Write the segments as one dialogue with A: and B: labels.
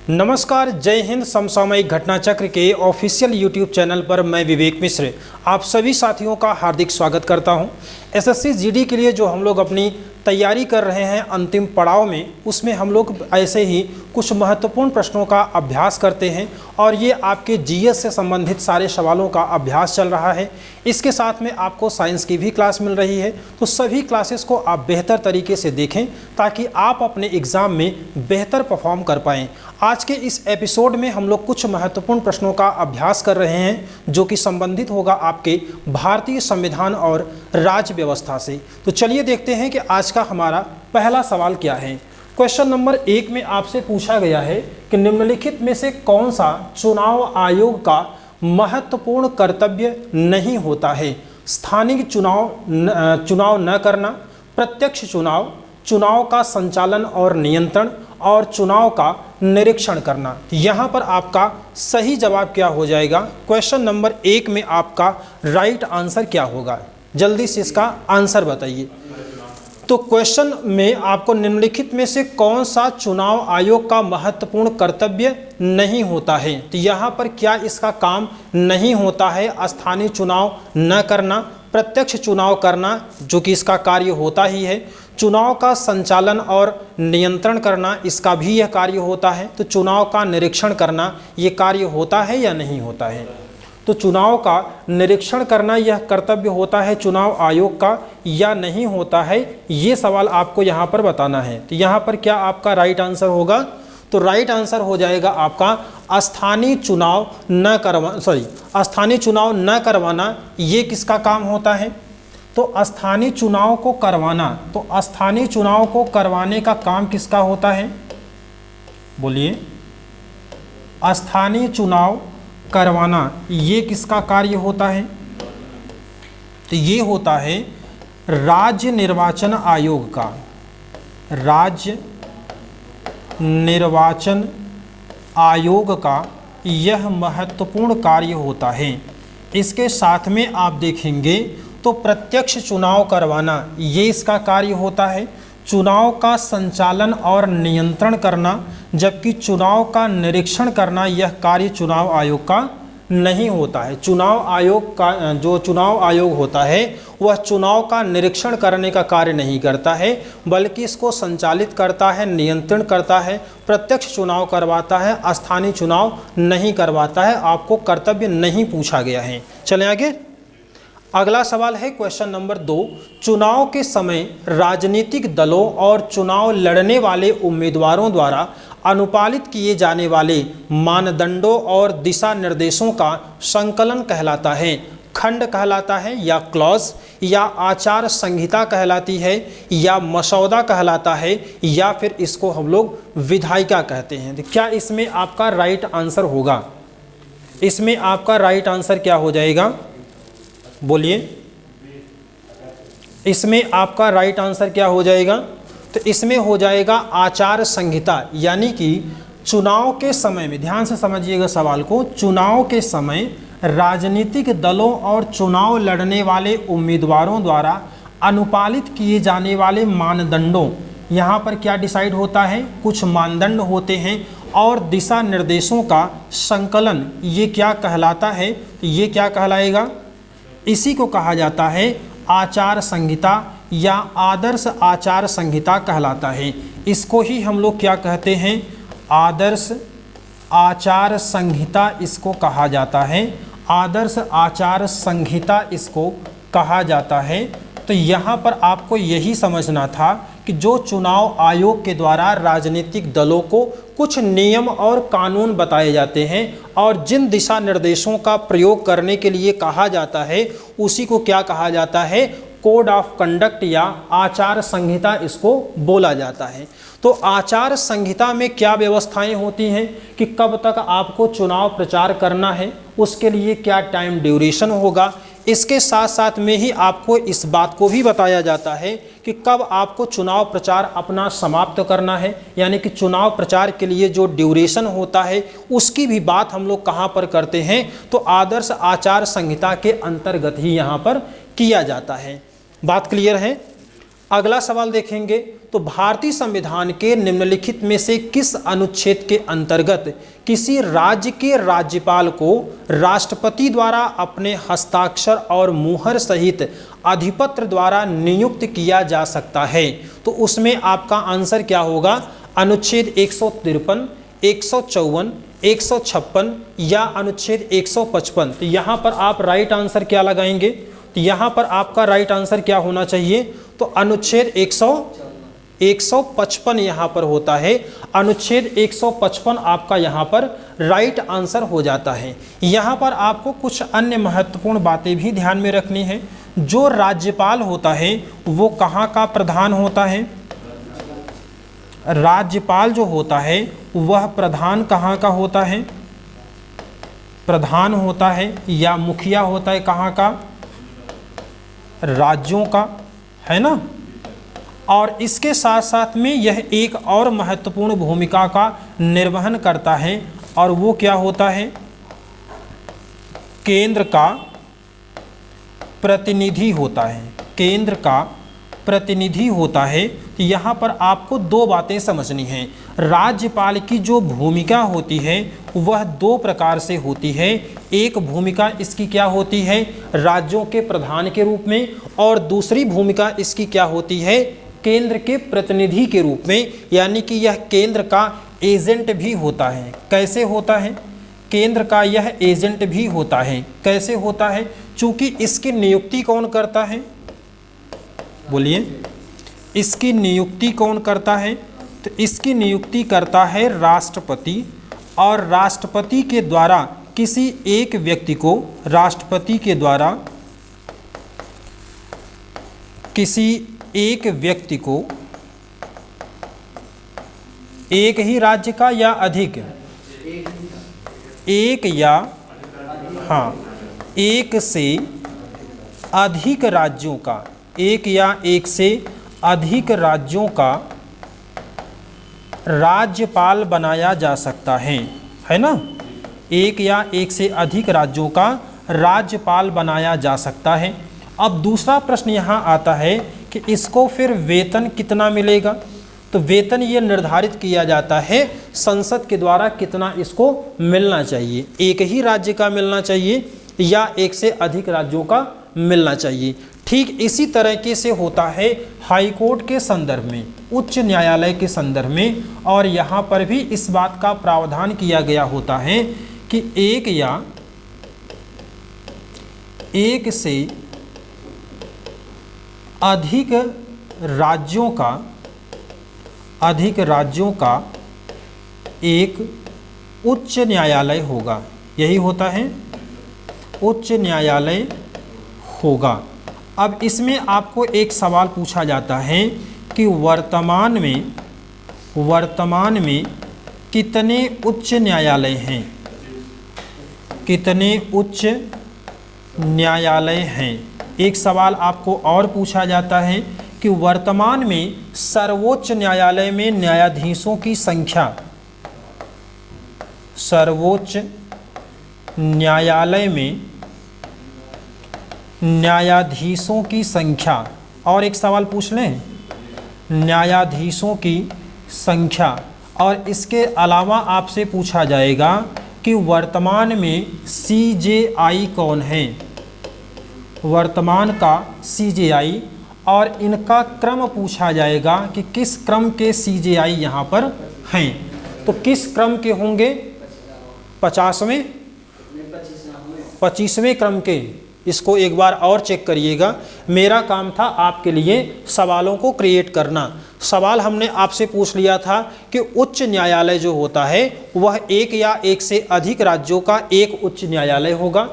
A: नमस्कार, जय हिंद। समसामयिक घटना चक्र के ऑफिशियल यूट्यूब चैनल पर मैं विवेक मिश्र आप सभी साथियों का हार्दिक स्वागत करता हूं। एसएससी जीडी के लिए जो हम लोग अपनी तैयारी कर रहे हैं अंतिम पड़ाव में, उसमें हम लोग ऐसे ही कुछ महत्वपूर्ण प्रश्नों का अभ्यास करते हैं और ये आपके जीएस से संबंधित सारे सवालों का अभ्यास चल रहा है। इसके साथ में आपको साइंस की भी क्लास मिल रही है, तो सभी क्लासेस को आप बेहतर तरीके से देखें ताकि आप अपने एग्ज़ाम में बेहतर परफॉर्म कर पाएँ। आज के इस एपिसोड में हम लोग कुछ महत्वपूर्ण प्रश्नों का अभ्यास कर रहे हैं जो कि संबंधित होगा आपके भारतीय संविधान और राज्य व्यवस्था से। तो चलिए देखते हैं कि आज का हमारा पहला सवाल क्या है। क्वेश्चन नंबर 1 में आपसे पूछा गया है कि निम्नलिखित में से कौन सा चुनाव आयोग का महत्वपूर्ण कर्तव्य नहीं होता है। स्थानीय चुनाव न करना, प्रत्यक्ष चुनाव का संचालन और नियंत्रण और चुनाव का निरीक्षण करना। यहाँ पर आपका सही जवाब क्या हो जाएगा। क्वेश्चन नंबर 1 में आपका राइट आंसर क्या होगा, जल्दी से इसका आंसर बताइए। तो क्वेश्चन में आपको निम्नलिखित में से कौन सा चुनाव आयोग का महत्वपूर्ण कर्तव्य नहीं होता है, तो यहाँ पर क्या इसका काम नहीं होता है। स्थानीय चुनाव न करना, प्रत्यक्ष चुनाव करना जो कि इसका कार्य होता ही है, चुनाव का संचालन और नियंत्रण करना इसका भी यह कार्य होता है, तो चुनाव का निरीक्षण करना ये कार्य होता है या नहीं होता है। तो चुनाव का निरीक्षण करना यह कर्तव्य होता है चुनाव आयोग का या नहीं होता है, ये सवाल आपको यहाँ पर बताना है। तो यहाँ पर क्या आपका राइट आंसर होगा, तो राइट आंसर हो जाएगा आपका स्थानीय चुनाव न करवाना। ये किसका काम होता है, तो स्थानीय चुनाव को करवाना। तो स्थानीय चुनाव को करवाने का काम किसका होता है, बोलिए। स्थानीय चुनाव करवाना ये किसका कार्य होता है, तो ये होता है राज्य निर्वाचन आयोग का। राज्य निर्वाचन आयोग का यह महत्वपूर्ण कार्य होता है। इसके साथ में आप देखेंगे तो प्रत्यक्ष चुनाव करवाना ये इसका कार्य होता है, चुनाव का संचालन और नियंत्रण करना, जबकि चुनाव का निरीक्षण करना यह कार्य चुनाव आयोग का नहीं होता है। चुनाव आयोग का जो चुनाव आयोग होता है वह चुनाव का निरीक्षण करने का कार्य नहीं करता है, बल्कि इसको संचालित करता है, नियंत्रण करता है, प्रत्यक्ष चुनाव करवाता है, स्थानीय चुनाव नहीं करवाता है। आपको कर्तव्य नहीं पूछा गया है। चलें आगे। अगला सवाल है क्वेश्चन नंबर 2। चुनाव के समय राजनीतिक दलों और चुनाव लड़ने वाले उम्मीदवारों द्वारा अनुपालित किए जाने वाले मानदंडों और दिशा निर्देशों का संकलन कहलाता है, खंड कहलाता है, या क्लॉज, या आचार संहिता कहलाती है, या मसौदा कहलाता है, या फिर इसको हम लोग विधायिका कहते हैं। तो क्या इसमें आपका राइट आंसर होगा, इसमें आपका राइट आंसर क्या हो जाएगा, बोलिए। इसमें आपका राइट आंसर क्या हो जाएगा, तो इसमें हो जाएगा आचार संहिता। यानी कि चुनाव के समय में, ध्यान से समझिएगा सवाल को, चुनाव के समय राजनीतिक दलों और चुनाव लड़ने वाले उम्मीदवारों द्वारा अनुपालित किए जाने वाले मानदंडों, यहाँ पर क्या डिसाइड होता है, कुछ मानदंड होते हैं, और दिशा निर्देशों का संकलन ये क्या कहलाता है, ये क्या कहलाएगा, इसी को कहा जाता है आचार संहिता या आदर्श आचार संहिता कहलाता है। इसको ही हम लोग क्या कहते हैं, आदर्श आचार संहिता इसको कहा जाता है, आदर्श आचार संहिता इसको कहा जाता है। तो यहाँ पर आपको यही समझना था कि जो चुनाव आयोग के द्वारा राजनीतिक दलों को कुछ नियम और कानून बताए जाते हैं और जिन दिशा निर्देशों का प्रयोग करने के लिए कहा जाता है उसी को क्या कहा जाता है, कोड ऑफ कंडक्ट या आचार संहिता इसको बोला जाता है। तो आचार संहिता में क्या व्यवस्थाएं होती हैं कि कब तक आपको चुनाव प्रचार करना है, उसके लिए क्या टाइम ड्यूरेशन होगा। इसके साथ साथ में ही आपको इस बात को भी बताया जाता है कि कब आपको चुनाव प्रचार अपना समाप्त करना है, यानी कि चुनाव प्रचार के लिए जो ड्यूरेशन होता है उसकी भी बात हम लोग कहाँ पर करते हैं, तो आदर्श आचार संहिता के अंतर्गत ही यहाँ पर किया जाता है। बात क्लियर है। अगला सवाल देखेंगे तो भारतीय संविधान के निम्नलिखित में से किस अनुच्छेद के अंतर्गत किसी राज्य के राज्यपाल को राष्ट्रपति द्वारा अपने हस्ताक्षर और मुहर सहित अधिपत्र द्वारा नियुक्त किया जा सकता है? तो उसमें आपका आंसर क्या होगा? अनुच्छेद 153, 154, 156 या अनुच्छेद 155। तो यहाँ पर आप राइट आंसर क्या लगाएंगे? तो यहाँ पर आपका राइट आंसर क्या होना चाहिए? तो अनुच्छेद 155 यहाँ पर होता है। अनुच्छेद 155 आपका यहाँ पर राइट आंसर हो जाता है। यहाँ पर आपको कुछ अन्य महत्वपूर्ण बातें भी ध्यान में रखनी है। जो राज्यपाल होता है वो कहाँ का प्रधान होता है? राज्यपाल जो होता है वह प्रधान कहाँ का होता है? प्रधान होता है या मुखिया होता है कहाँ का? राज्यों का, है ना। और इसके साथ साथ में यह एक और महत्वपूर्ण भूमिका का निर्वहन करता है और वो क्या होता है? केंद्र का प्रतिनिधि होता है। केंद्र का प्रतिनिधि होता है। तो यहाँ पर आपको दो बातें समझनी हैं। राज्यपाल की जो भूमिका होती है वह दो प्रकार से होती है। एक भूमिका इसकी क्या होती है? राज्यों के प्रधान के रूप में, और दूसरी भूमिका इसकी क्या होती है? केंद्र के प्रतिनिधि के रूप में, यानी कि यह केंद्र का एजेंट भी होता है। कैसे होता है? केंद्र का यह एजेंट भी होता है। कैसे होता है? चूंकि इसकी नियुक्ति कौन करता है? बोलिए, इसकी नियुक्ति कौन करता है? तो इसकी नियुक्ति करता है राष्ट्रपति, और राष्ट्रपति के द्वारा किसी एक व्यक्ति को, राष्ट्रपति के द्वारा किसी एक व्यक्ति को, एक ही राज्य का या अधिक, एक या हाँ एक से अधिक राज्यों का, एक या एक से अधिक राज्यों का राज्यपाल बनाया जा सकता है ना। एक या एक से अधिक राज्यों का राज्यपाल बनाया जा सकता है। अब दूसरा प्रश्न यहाँ आता है कि इसको फिर वेतन कितना मिलेगा? तो वेतन ये निर्धारित किया जाता है संसद के द्वारा कितना इसको मिलना चाहिए। एक ही राज्य का मिलना चाहिए या एक से अधिक राज्यों का मिलना चाहिए। ठीक इसी तरीके से होता है हाई कोर्ट के संदर्भ में, उच्च न्यायालय के संदर्भ में, और यहाँ पर भी इस बात का प्रावधान किया गया होता है कि एक या एक से अधिक राज्यों का एक उच्च न्यायालय होगा। यही होता है, उच्च न्यायालय होगा। अब इसमें आपको एक सवाल पूछा जाता है कि वर्तमान में कितने उच्च न्यायालय हैं? कितने उच्च न्यायालय हैं? एक सवाल आपको और पूछा जाता है कि वर्तमान में सर्वोच्च न्यायालय में न्यायाधीशों की संख्या, सर्वोच्च न्यायालय में न्यायाधीशों की संख्या, और एक सवाल पूछ लें, न्यायाधीशों की संख्या। और इसके अलावा आपसे पूछा जाएगा कि वर्तमान में CJI कौन है? वर्तमान का CJI, और इनका क्रम पूछा जाएगा कि किस क्रम के CJI यहाँ पर हैं। तो किस क्रम के होंगे? 25वें क्रम के। इसको एक बार और चेक करिएगा। मेरा काम था आपके लिए सवालों को क्रिएट करना। सवाल हमने आपसे पूछ लिया था कि उच्च न्यायालय जो होता है वह एक या एक से अधिक राज्यों का एक उच्च न्यायालय होगा।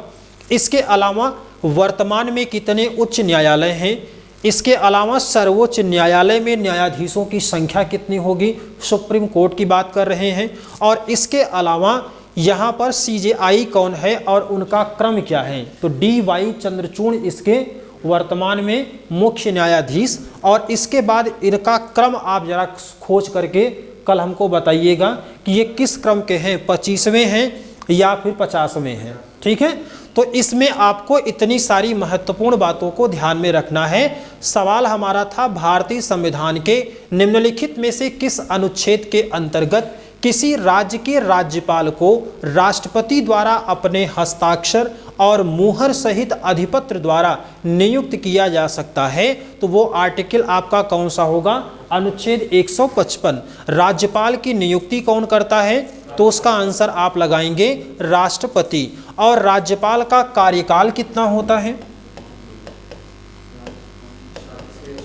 A: इसके अलावा वर्तमान में कितने उच्च न्यायालय हैं? इसके अलावा सर्वोच्च न्यायालय में न्यायाधीशों की संख्या कितनी होगी? सुप्रीम कोर्ट की बात कर रहे हैं। और इसके अलावा यहाँ पर CJI कौन है और उनका क्रम क्या है? तो DY चंद्रचूड़ इसके वर्तमान में मुख्य न्यायाधीश, और इसके बाद इनका क्रम आप जरा खोज करके कल हमको बताइएगा कि ये किस क्रम के हैं, 25वें हैं या फिर 50वें हैं। ठीक है, तो इसमें आपको इतनी सारी महत्वपूर्ण बातों को ध्यान में रखना है। सवाल हमारा था भारतीय संविधान के निम्नलिखित में से किस अनुच्छेद के अंतर्गत किसी राज्य के राज्यपाल को राष्ट्रपति द्वारा अपने हस्ताक्षर और मुहर सहित अधिपत्र द्वारा नियुक्त किया जा सकता है। तो वो आर्टिकल आपका कौन सा होगा? अनुच्छेद 155। राज्यपाल की नियुक्ति कौन करता है? तो उसका आंसर आप लगाएंगे राष्ट्रपति। और राज्यपाल का कार्यकाल कितना होता है?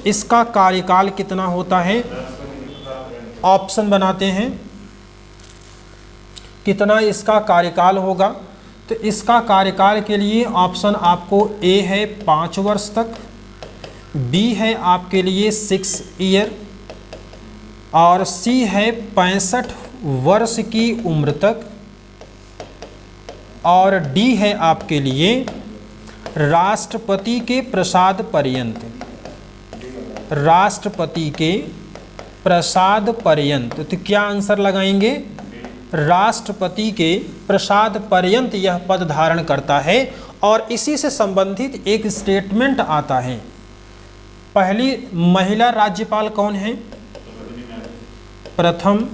A: इसका कार्यकाल कितना होता है? ऑप्शन बनाते हैं, कितना इसका कार्यकाल होगा? तो इसका कार्यकाल के लिए ऑप्शन आपको ए है 5 वर्ष तक, बी है आपके लिए 6 ईयर, और सी है 65 वर्ष की उम्र तक, और डी है आपके लिए राष्ट्रपति के प्रसाद पर्यंत। राष्ट्रपति के प्रसाद पर्यंत। तो क्या आंसर लगाएंगे? राष्ट्रपति के प्रसाद पर्यंत यह पद धारण करता है। और इसी से संबंधित एक स्टेटमेंट आता है। पहली महिला राज्यपाल कौन है? प्रथम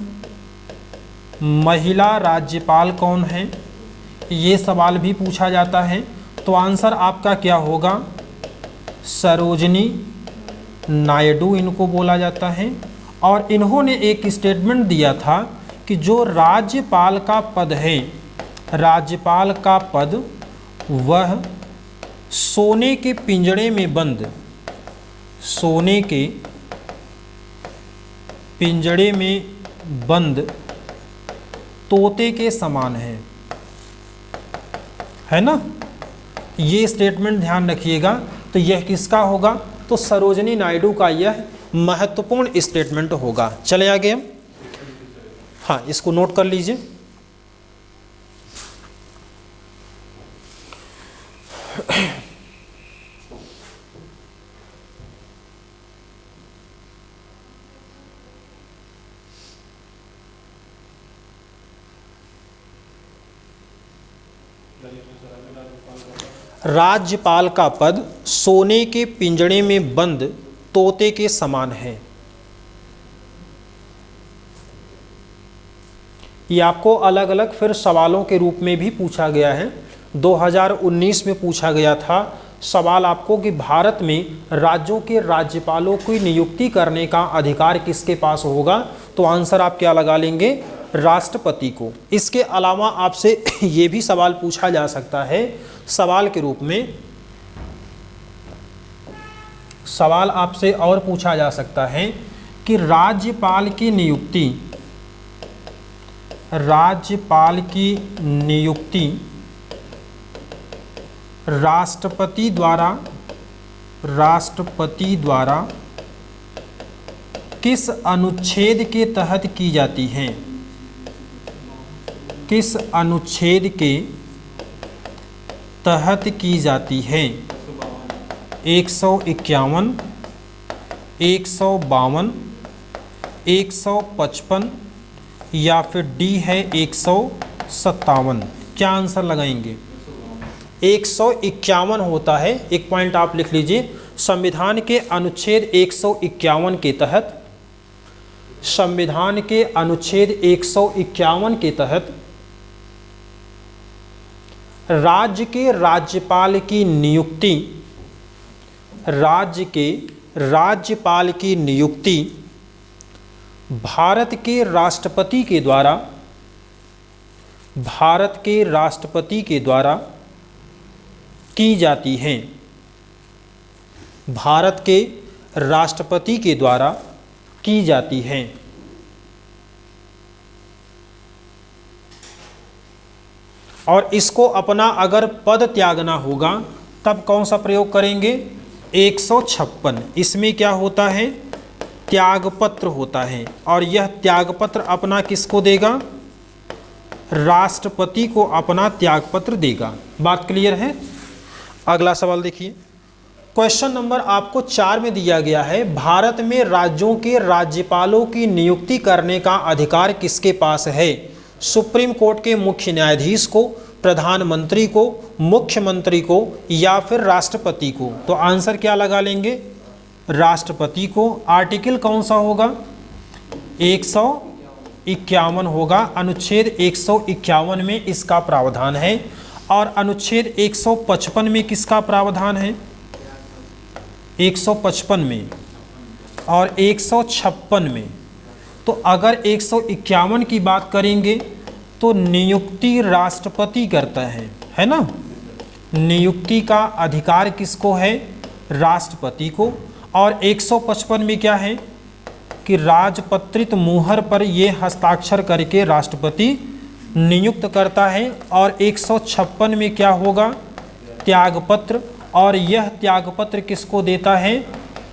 A: महिला राज्यपाल कौन है? ये सवाल भी पूछा जाता है। तो आंसर आपका क्या होगा? सरोजिनी नायडू इनको बोला जाता है। और इन्होंने एक स्टेटमेंट दिया था कि जो राज्यपाल का पद है, राज्यपाल का पद वह सोने के पिंजड़े में बंद, सोने के पिंजड़े में बंद तोते के समान है ना? ये स्टेटमेंट ध्यान रखिएगा। तो यह किसका होगा? तो सरोजिनी नायडू का यह महत्वपूर्ण स्टेटमेंट होगा। चले आगे हम। हाँ, इसको नोट कर लीजिए। राज्यपाल का पद सोने के पिंजड़े में बंद तोते के समान है। ये आपको अलग अलग फिर सवालों के रूप में भी पूछा गया है। 2019 में पूछा गया था सवाल आपको कि भारत में राज्यों के राज्यपालों की नियुक्ति करने का अधिकार किसके पास होगा? तो आंसर आप क्या लगा लेंगे? राष्ट्रपति को। इसके अलावा आपसे ये भी सवाल पूछा जा सकता है सवाल के रूप में, सवाल आपसे और पूछा जा सकता है कि राज्यपाल की नियुक्ति, राज्यपाल की नियुक्ति राष्ट्रपति द्वारा किस अनुच्छेद के तहत की जाती है? किस अनुच्छेद के तहत की जाती है? 151, 152, 155 या फिर डी है 157। क्या आंसर लगाएंगे? 151 होता है। एक पॉइंट आप लिख लीजिए। संविधान के अनुच्छेद 151 के तहत, संविधान के अनुच्छेद 151 के तहत राज्य के राज्यपाल की नियुक्ति, राज्य के राज्यपाल की नियुक्ति भारत के राष्ट्रपति के द्वारा, भारत के राष्ट्रपति के द्वारा की जाती है। भारत के राष्ट्रपति के द्वारा की जाती है। और इसको अपना अगर पद त्यागना होगा तब कौन सा प्रयोग करेंगे? 156। इसमें क्या होता है? त्यागपत्र होता है। और यह त्यागपत्र अपना किसको देगा? राष्ट्रपति को अपना त्यागपत्र देगा। बात क्लियर है? अगला सवाल देखिए। क्वेश्चन नंबर आपको 4 में दिया गया है, भारत में राज्यों के राज्यपालों की नियुक्ति करने का अधिकार किसके पास है? सुप्रीम कोर्ट के मुख्य न्यायाधीश को, प्रधानमंत्री को, मुख्यमंत्री को या फिर राष्ट्रपति को? तो आंसर क्या लगा लेंगे? राष्ट्रपति को। आर्टिकल कौन सा होगा? 151 होगा। अनुच्छेद 151 में इसका प्रावधान है। और अनुच्छेद 155 में किसका प्रावधान है? 155 में और 156 में। तो अगर 151 की बात करेंगे तो नियुक्ति राष्ट्रपति करता है ना? नियुक्ति का अधिकार किसको है? राष्ट्रपति को। और 155 में क्या है कि राजपत्रित मुहर पर ये हस्ताक्षर करके राष्ट्रपति नियुक्त करता है। और 156 में क्या होगा? त्यागपत्र। और यह त्यागपत्र किसको देता है?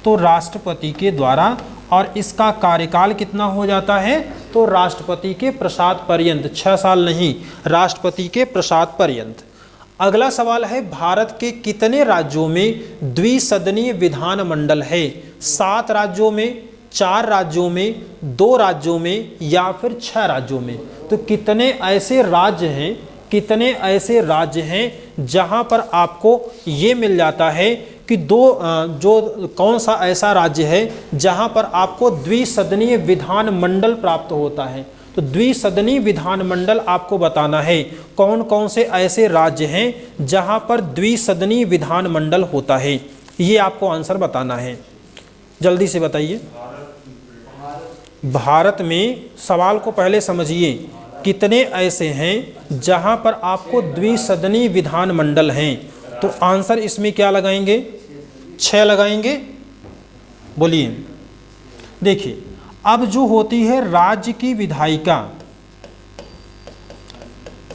A: तो राष्ट्रपति के द्वारा। और इसका कार्यकाल कितना हो जाता है? तो राष्ट्रपति के प्रसाद पर्यंत, 6 साल नहीं, राष्ट्रपति के प्रसाद पर्यंत। अगला सवाल है, भारत के कितने राज्यों में द्विसदनीय विधानमंडल है? 7 राज्यों में, 4 राज्यों में, 2 राज्यों में या फिर 6 राज्यों में? तो कितने ऐसे राज्य हैं, कितने ऐसे राज्य हैं जहां पर आपको ये मिल जाता है कि कौन सा ऐसा राज्य है जहां पर आपको द्विसदनीय विधानमंडल प्राप्त होता है? तो द्विसदनीय विधानमंडल आपको बताना है कौन कौन से ऐसे राज्य हैं जहां पर द्विसदनीय विधानमंडल होता है। ये आपको आंसर बताना है, जल्दी से बताइए। भारत में, सवाल को पहले समझिए, कितने ऐसे हैं जहां पर आपको द्विसदनीय विधानमंडल हैं? तो आंसर इसमें क्या लगाएंगे? 6 लगाएंगे। बोलिए। देखिए, अब जो होती है राज्य की विधायिका,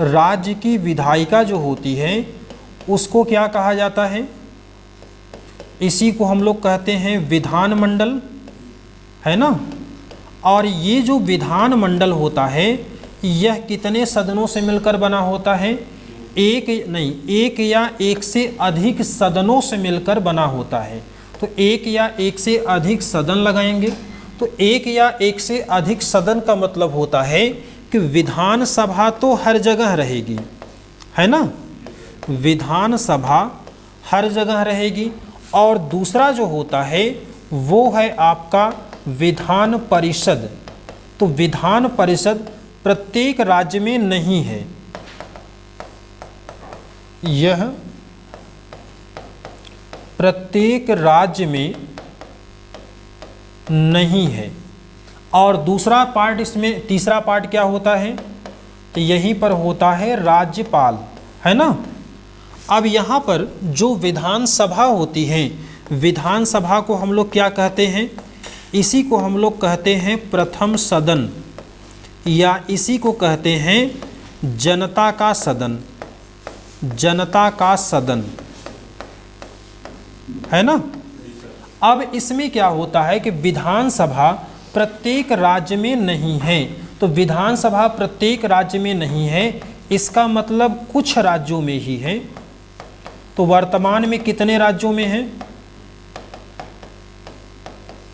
A: राज्य की विधायिका जो होती है उसको क्या कहा जाता है? इसी को हम लोग कहते हैं विधानमंडल, है ना? और ये जो विधानमंडल होता है यह कितने सदनों से मिलकर बना होता है? एक या एक से अधिक सदनों से मिलकर बना होता है। तो एक या एक से अधिक सदन लगाएंगे। तो एक या एक से अधिक सदन का मतलब होता है कि विधानसभा तो हर जगह रहेगी, है ना? विधानसभा हर जगह रहेगी। और दूसरा जो होता है वो है आपका विधान परिषद। तो विधान परिषद प्रत्येक राज्य में नहीं है, यह प्रत्येक राज्य में नहीं है। और दूसरा पार्ट इसमें, तीसरा पार्ट क्या होता है? तो यहीं पर होता है राज्यपाल, है ना? अब यहाँ पर जो विधानसभा होती है, विधानसभा को हम लोग क्या कहते हैं? इसी को हम लोग कहते हैं प्रथम सदन, या इसी को कहते हैं जनता का सदन। जनता का सदन, है ना? अब इसमें क्या होता है कि विधानसभा प्रत्येक राज्य में नहीं है। तो विधानसभा प्रत्येक राज्य में नहीं है, इसका मतलब कुछ राज्यों में ही है। तो वर्तमान में कितने राज्यों में है?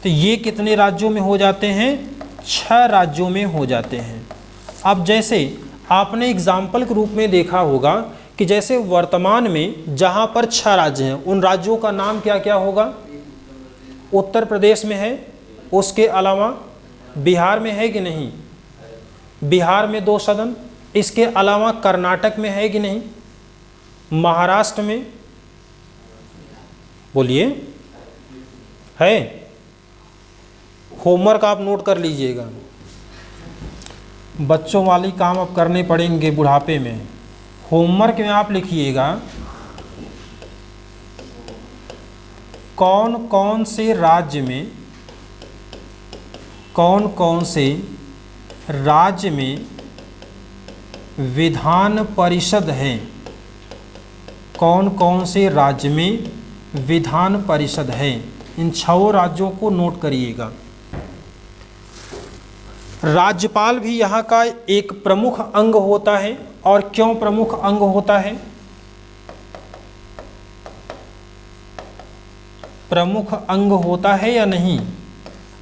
A: तो ये कितने राज्यों में हो जाते हैं? 6 राज्यों में हो जाते हैं। अब जैसे आपने एग्जाम्पल के रूप में देखा होगा कि जैसे वर्तमान में जहाँ पर 6 राज्य हैं, उन राज्यों का नाम क्या क्या होगा? उत्तर प्रदेश में है, उसके अलावा बिहार में है कि नहीं? बिहार में 2 सदन, इसके अलावा कर्नाटक में है कि नहीं? महाराष्ट्र में, बोलिए, है? होमवर्क आप नोट कर लीजिएगा, बच्चों वाली काम अब करने पड़ेंगे बुढ़ापे में। होमवर्क में आप लिखिएगा कौन कौन से राज्य में, कौन कौन से राज्य में विधान परिषद है, कौन कौन से राज्य में विधान परिषद है। इन 6 राज्यों को नोट करिएगा। राज्यपाल भी यहाँ का एक प्रमुख अंग होता है। और क्यों प्रमुख अंग होता है? प्रमुख अंग होता है या नहीं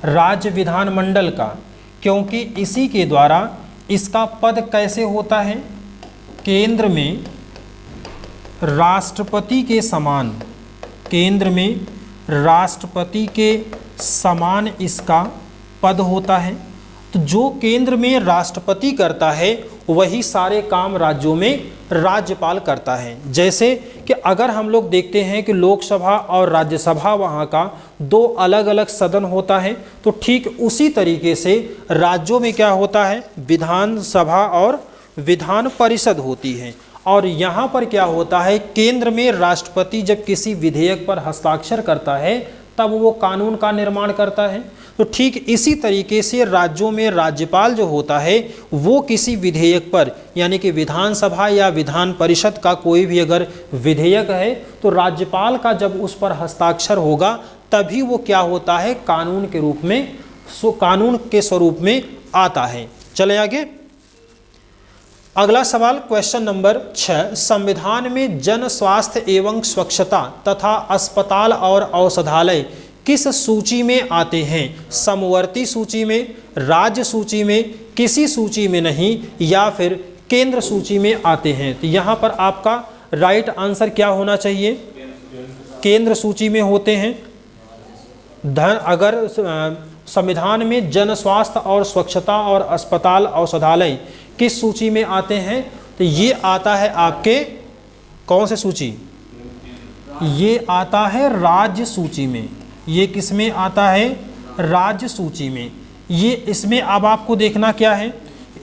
A: राज्य विधानमंडल का? क्योंकि इसी के द्वारा इसका पद कैसे होता है? केंद्र में राष्ट्रपति के समान, केंद्र में राष्ट्रपति के समान इसका पद होता है। तो जो केंद्र में राष्ट्रपति करता है वही सारे काम राज्यों में राज्यपाल करता है। जैसे कि अगर हम लोग देखते हैं कि लोकसभा और राज्यसभा वहाँ का दो अलग अलग सदन होता है, तो ठीक उसी तरीके से राज्यों में क्या होता है, विधानसभा और विधान परिषद होती है। और यहाँ पर क्या होता है, केंद्र में राष्ट्रपति जब किसी विधेयक पर हस्ताक्षर करता है तब वो कानून का निर्माण करता है। तो ठीक इसी तरीके से राज्यों में राज्यपाल जो होता है वो किसी विधेयक पर, यानी कि विधानसभा या विधान परिषद का कोई भी अगर विधेयक है तो राज्यपाल का जब उस पर हस्ताक्षर होगा तभी वो क्या होता है, कानून के रूप में, कानून के स्वरूप में आता है। चले आगे। अगला सवाल क्वेश्चन नंबर 6, संविधान में जन स्वास्थ्य एवं स्वच्छता तथा अस्पताल और औषधालय किस सूची में आते हैं? समवर्ती सूची में, राज्य सूची में, किसी सूची में नहीं, या फिर केंद्र सूची में आते हैं? तो यहाँ पर आपका राइट आंसर क्या होना चाहिए? केंद्र सूची में होते हैं। अगर संविधान में जन स्वास्थ्य और स्वच्छता और अस्पताल औषधालय किस सूची में आते हैं, तो ये आता है आपके कौन से सूची? ये आता है राज्य सूची में। ये किस में आता है? राज्य सूची में। ये इसमें अब आपको देखना क्या है,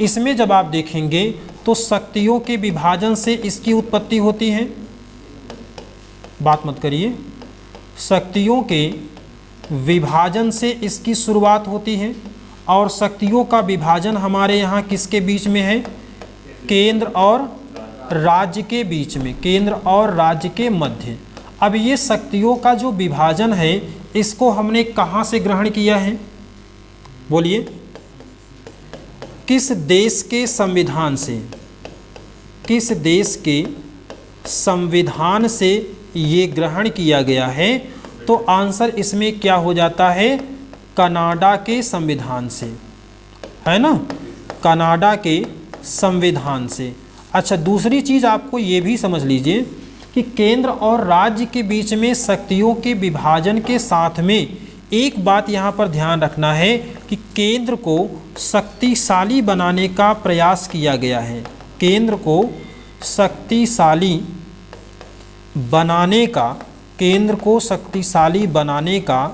A: इसमें जब आप देखेंगे तो शक्तियों के विभाजन से इसकी उत्पत्ति होती है। बात मत करिए, शक्तियों के विभाजन से इसकी शुरुआत होती है। और शक्तियों का विभाजन हमारे यहाँ किसके बीच में है? केंद्र और राज्य के बीच में, केंद्र और राज्य के मध्य। अब ये शक्तियों का जो विभाजन है इसको हमने कहाँ से ग्रहण किया है? बोलिए, किस देश के संविधान से? किस देश के संविधान से ये ग्रहण किया गया है? तो आंसर इसमें क्या हो जाता है? कनाडा के संविधान से, है ना, कनाडा के संविधान से। अच्छा, दूसरी चीज़ आपको ये भी समझ लीजिए कि केंद्र और राज्य के बीच में शक्तियों के विभाजन के साथ में एक बात यहाँ पर ध्यान रखना है कि केंद्र को शक्तिशाली बनाने का प्रयास किया गया है। केंद्र को शक्तिशाली बनाने का, केंद्र को शक्तिशाली बनाने का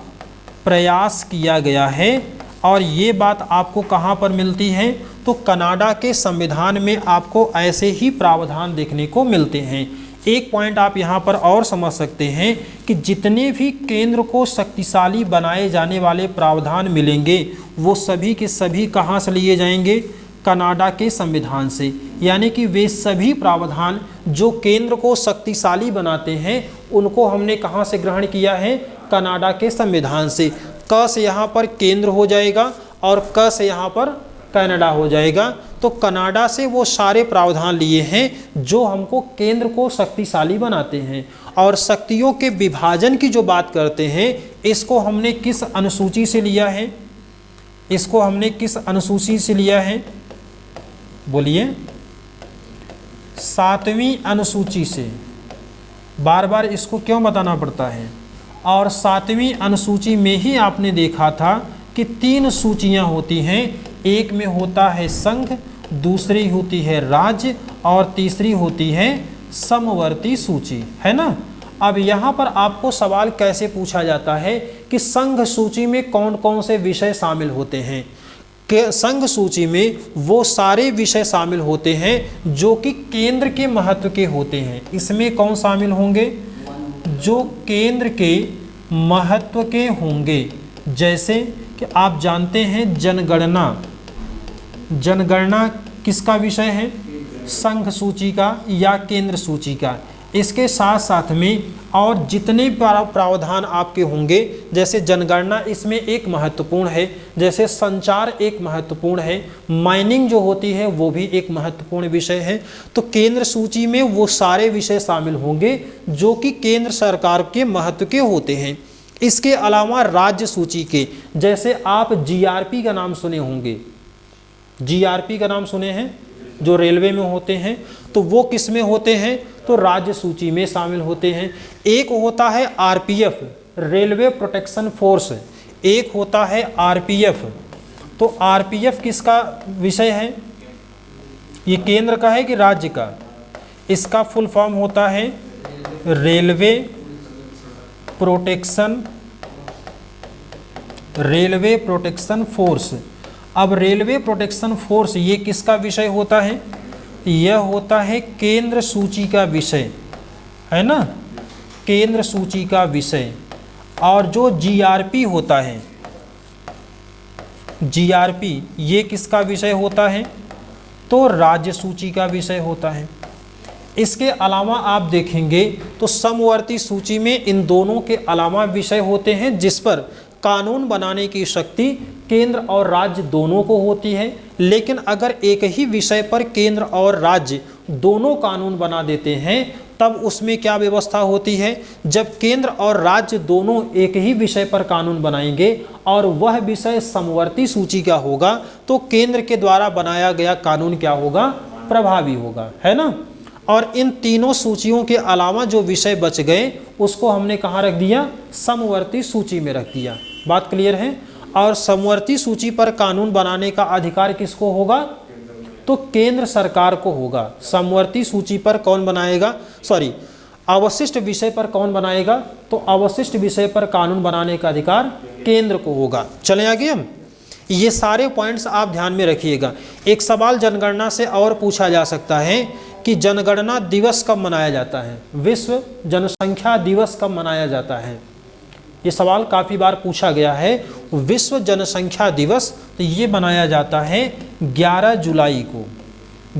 A: प्रयास किया गया है। और ये बात आपको कहाँ पर मिलती है? तो कनाडा के संविधान में आपको ऐसे ही प्रावधान देखने को मिलते हैं। एक पॉइंट आप यहाँ पर और समझ सकते हैं कि जितने भी केंद्र को शक्तिशाली बनाए जाने वाले प्रावधान मिलेंगे वो सभी के सभी कहाँ से लिए जाएंगे? कनाडा के संविधान से। यानी कि वे सभी प्रावधान जो केंद्र को शक्तिशाली बनाते हैं उनको हमने कहाँ से ग्रहण किया है? कनाडा के संविधान से। क से यहाँ पर केंद्र हो जाएगा और क से यहाँ पर कनाडा हो जाएगा। तो कनाडा से वो सारे प्रावधान लिए हैं जो हमको केंद्र को शक्तिशाली बनाते हैं। और शक्तियों के विभाजन की जो बात करते हैं इसको हमने किस अनुसूची से लिया है? इसको हमने किस अनुसूची से लिया है? बोलिए, 7वीं अनुसूची से। बार बार इसको क्यों बताना पड़ता है? और 7वीं अनुसूची में ही आपने देखा था कि 3 सूचियां होती हैं। एक में होता है संघ, दूसरी होती है राज्य और तीसरी होती है समवर्ती सूची, है ना। अब यहाँ पर आपको सवाल कैसे पूछा जाता है कि संघ सूची में कौन कौन से विषय शामिल होते हैं? कि संघ सूची में वो सारे विषय शामिल होते हैं जो कि केंद्र के महत्व के होते हैं। इसमें कौन शामिल होंगे? जो केंद्र के महत्व के होंगे। जैसे कि आप जानते हैं जनगणना, जनगणना किसका विषय है? संघ सूची का या केंद्र सूची का। इसके साथ साथ में और जितने प्रावधान आपके होंगे, जैसे जनगणना इसमें एक महत्वपूर्ण है, जैसे संचार एक महत्वपूर्ण है, माइनिंग जो होती है वो भी एक महत्वपूर्ण विषय है। तो केंद्र सूची में वो सारे विषय शामिल होंगे जो कि केंद्र सरकार के महत्व के होते हैं। इसके अलावा राज्य सूची के, जैसे आप जीआरपी का नाम सुने होंगे, जीआरपी का नाम सुने हैं, जो रेलवे में होते हैं, तो वो किस में होते हैं, तो राज्य सूची में शामिल होते हैं। एक होता है आरपीएफ, रेलवे प्रोटेक्शन फोर्स, एक होता है आरपीएफ। तो आरपीएफ किसका विषय है, ये केंद्र का है कि राज्य का, इसका फुल फॉर्म होता है रेलवे प्रोटेक्शन फोर्स। अब रेलवे प्रोटेक्शन फोर्स ये किसका विषय होता है, यह होता है केंद्र सूची का विषय, है ना, केंद्र सूची का विषय। और जो जीआरपी होता है, जीआरपी ये किसका विषय होता है, तो राज्य सूची का विषय होता है। इसके अलावा आप देखेंगे तो समवर्ती सूची में इन दोनों के अलावा विषय होते हैं जिस पर कानून बनाने की शक्ति केंद्र और राज्य दोनों को होती है। लेकिन अगर एक ही विषय पर केंद्र और राज्य दोनों कानून बना देते हैं तब उसमें क्या व्यवस्था होती है, जब केंद्र और राज्य दोनों एक ही विषय पर कानून बनाएंगे और वह विषय समवर्ती सूची का होगा तो केंद्र के द्वारा बनाया गया कानून क्या होगा, प्रभावी होगा, है ना। और इन तीनों सूचियों के अलावा जो विषय बच गए उसको हमने कहाँ रख दिया, समवर्ती सूची में रख दिया। बात क्लियर है। और समवर्ती सूची पर कानून बनाने का अधिकार किसको होगा, तो केंद्र सरकार को होगा। समवर्ती सूची पर कौन बनाएगा, अवशिष्ट विषय पर कौन बनाएगा, तो अवशिष्ट विषय पर कानून बनाने का अधिकार केंद्र को होगा। चलें आगे हम, ये सारे पॉइंट्स आप ध्यान में रखिएगा। एक सवाल जनगणना से और पूछा जा सकता है कि जनगणना दिवस कब मनाया जाता है, विश्व जनसंख्या दिवस कब मनाया जाता है। ये सवाल काफ़ी बार पूछा गया है। विश्व जनसंख्या दिवस तो ये मनाया जाता है 11 जुलाई को।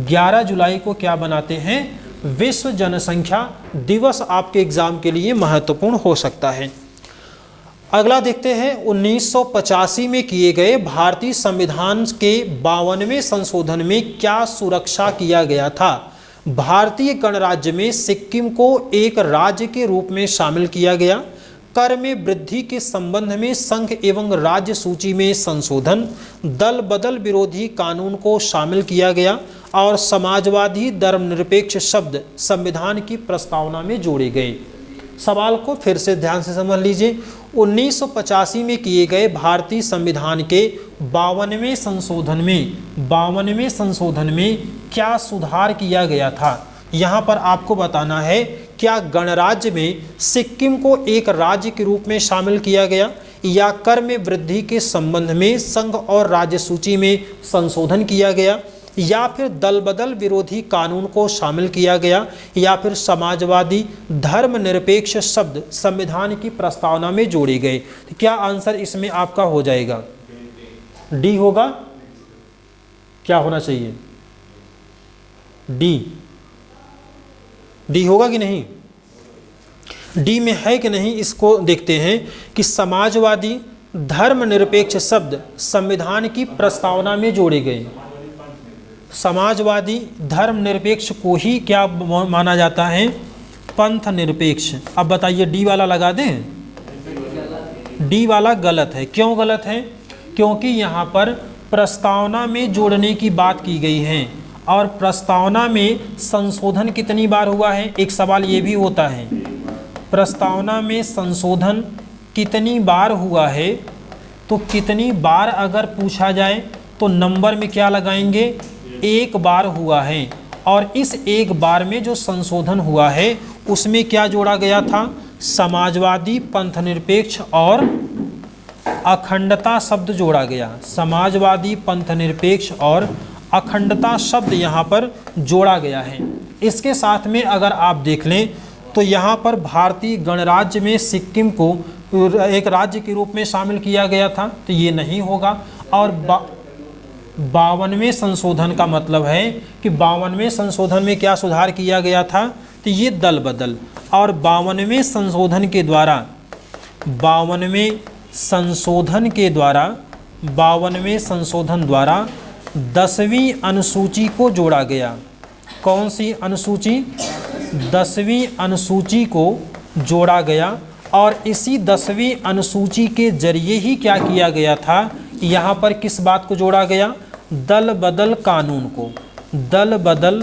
A: 11 जुलाई को क्या बनाते हैं, विश्व जनसंख्या दिवस। आपके एग्जाम के लिए महत्वपूर्ण हो सकता है। अगला देखते हैं 1985 में किए गए भारतीय संविधान के 52वें संशोधन में क्या सुरक्षा किया गया था। भारतीय गणराज्य में सिक्किम को एक राज्य के रूप में शामिल किया गया। कर में वृद्धि के संबंध में संघ एवं राज्य सूची में संशोधन, दल बदल विरोधी कानून को शामिल किया गया और समाजवादी धर्मनिरपेक्ष शब्द संविधान की प्रस्तावना में जोड़े गए। सवाल को फिर से ध्यान से समझ लीजिए। 1985 में किए गए भारतीय संविधान के 52वें संशोधन में क्या सुधार किया गया था। यहाँ पर आपको बताना है क्या गणराज्य में सिक्किम को एक राज्य के रूप में शामिल किया गया, या कर में वृद्धि के संबंध में संघ और राज्य सूची में संशोधन किया गया, या फिर दल बदल विरोधी कानून को शामिल किया गया, या फिर समाजवादी धर्मनिरपेक्ष शब्द संविधान की प्रस्तावना में जोड़े गए। तो क्या आंसर इसमें आपका हो जाएगा, डी होगा। क्या होना चाहिए, डी होगा कि नहीं, डी में है कि नहीं इसको देखते हैं कि समाजवादी धर्मनिरपेक्ष शब्द संविधान की प्रस्तावना में जोड़े गए। समाजवादी धर्मनिरपेक्ष को ही क्या माना जाता है, पंथ निरपेक्ष। अब बताइए डी वाला लगा दें, डी वाला गलत है। क्यों गलत है, क्योंकि यहाँ पर प्रस्तावना में जोड़ने की बात की गई है और प्रस्तावना में संशोधन कितनी बार हुआ है। एक सवाल ये भी होता है, प्रस्तावना में संशोधन कितनी बार हुआ है, तो कितनी बार अगर पूछा जाए तो नंबर में क्या लगाएंगे, एक बार हुआ है। और इस एक बार में जो संशोधन हुआ है उसमें क्या जोड़ा गया था, समाजवादी पंथनिरपेक्ष और अखंडता शब्द जोड़ा गया। समाजवादी पंथनिरपेक्ष और अखंडता शब्द यहाँ पर जोड़ा गया है। इसके साथ में अगर आप देख लें तो यहाँ पर भारतीय गणराज्य में सिक्किम को एक राज्य के रूप में शामिल किया गया था, तो ये नहीं होगा। और 52वें संशोधन का मतलब है कि 52वें संशोधन में क्या सुधार किया गया था, तो ये दल बदल। और 52वें संशोधन के द्वारा 52वें संशोधन द्वारा 10वीं अनुसूची को जोड़ा गया। कौन सी अनुसूची, 10वीं अनुसूची को जोड़ा गया। और इसी 10वीं अनुसूची के जरिए ही क्या किया गया था, यहाँ पर किस बात को जोड़ा गया, दल बदल कानून को। दल बदल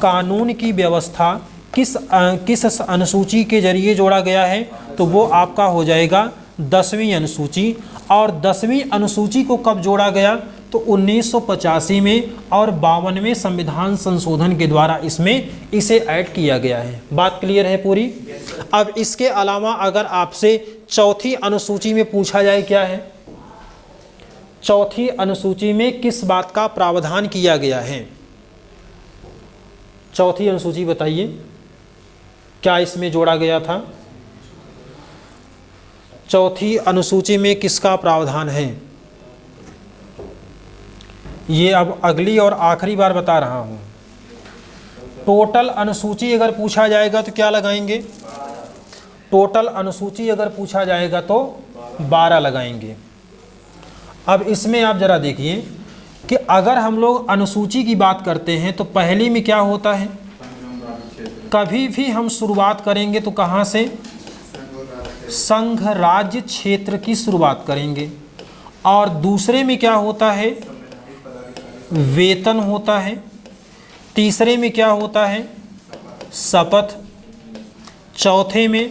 A: कानून की व्यवस्था किस अनुसूची के जरिए जोड़ा गया है, तो वो आपका हो जाएगा 10वीं अनुसूची। और 10वीं अनुसूची को कब जोड़ा गया, तो 1985 में और 52वें संविधान संशोधन के द्वारा इसमें इसे ऐड किया गया है। बात क्लियर है पूरी। अब इसके अलावा अगर आपसे चौथी अनुसूची में पूछा जाए क्या है, चौथी अनुसूची में किस बात का प्रावधान किया गया है, चौथी अनुसूची बताइए क्या इसमें जोड़ा गया था, चौथी अनुसूची में किसका प्रावधान है। ये अब अगली और आखिरी बार बता रहा हूँ। टोटल अनुसूची अगर पूछा जाएगा तो क्या लगाएंगे, टोटल अनुसूची अगर पूछा जाएगा तो 12 लगाएंगे। अब इसमें आप ज़रा देखिए कि अगर हम लोग अनुसूची की बात करते हैं तो पहली में क्या होता है, कभी भी हम शुरुआत करेंगे तो कहाँ से, संघ राज्य क्षेत्र की शुरुआत करेंगे। और दूसरे में क्या होता है, वेतन होता है। तीसरे में क्या होता है, शपथ। चौथे में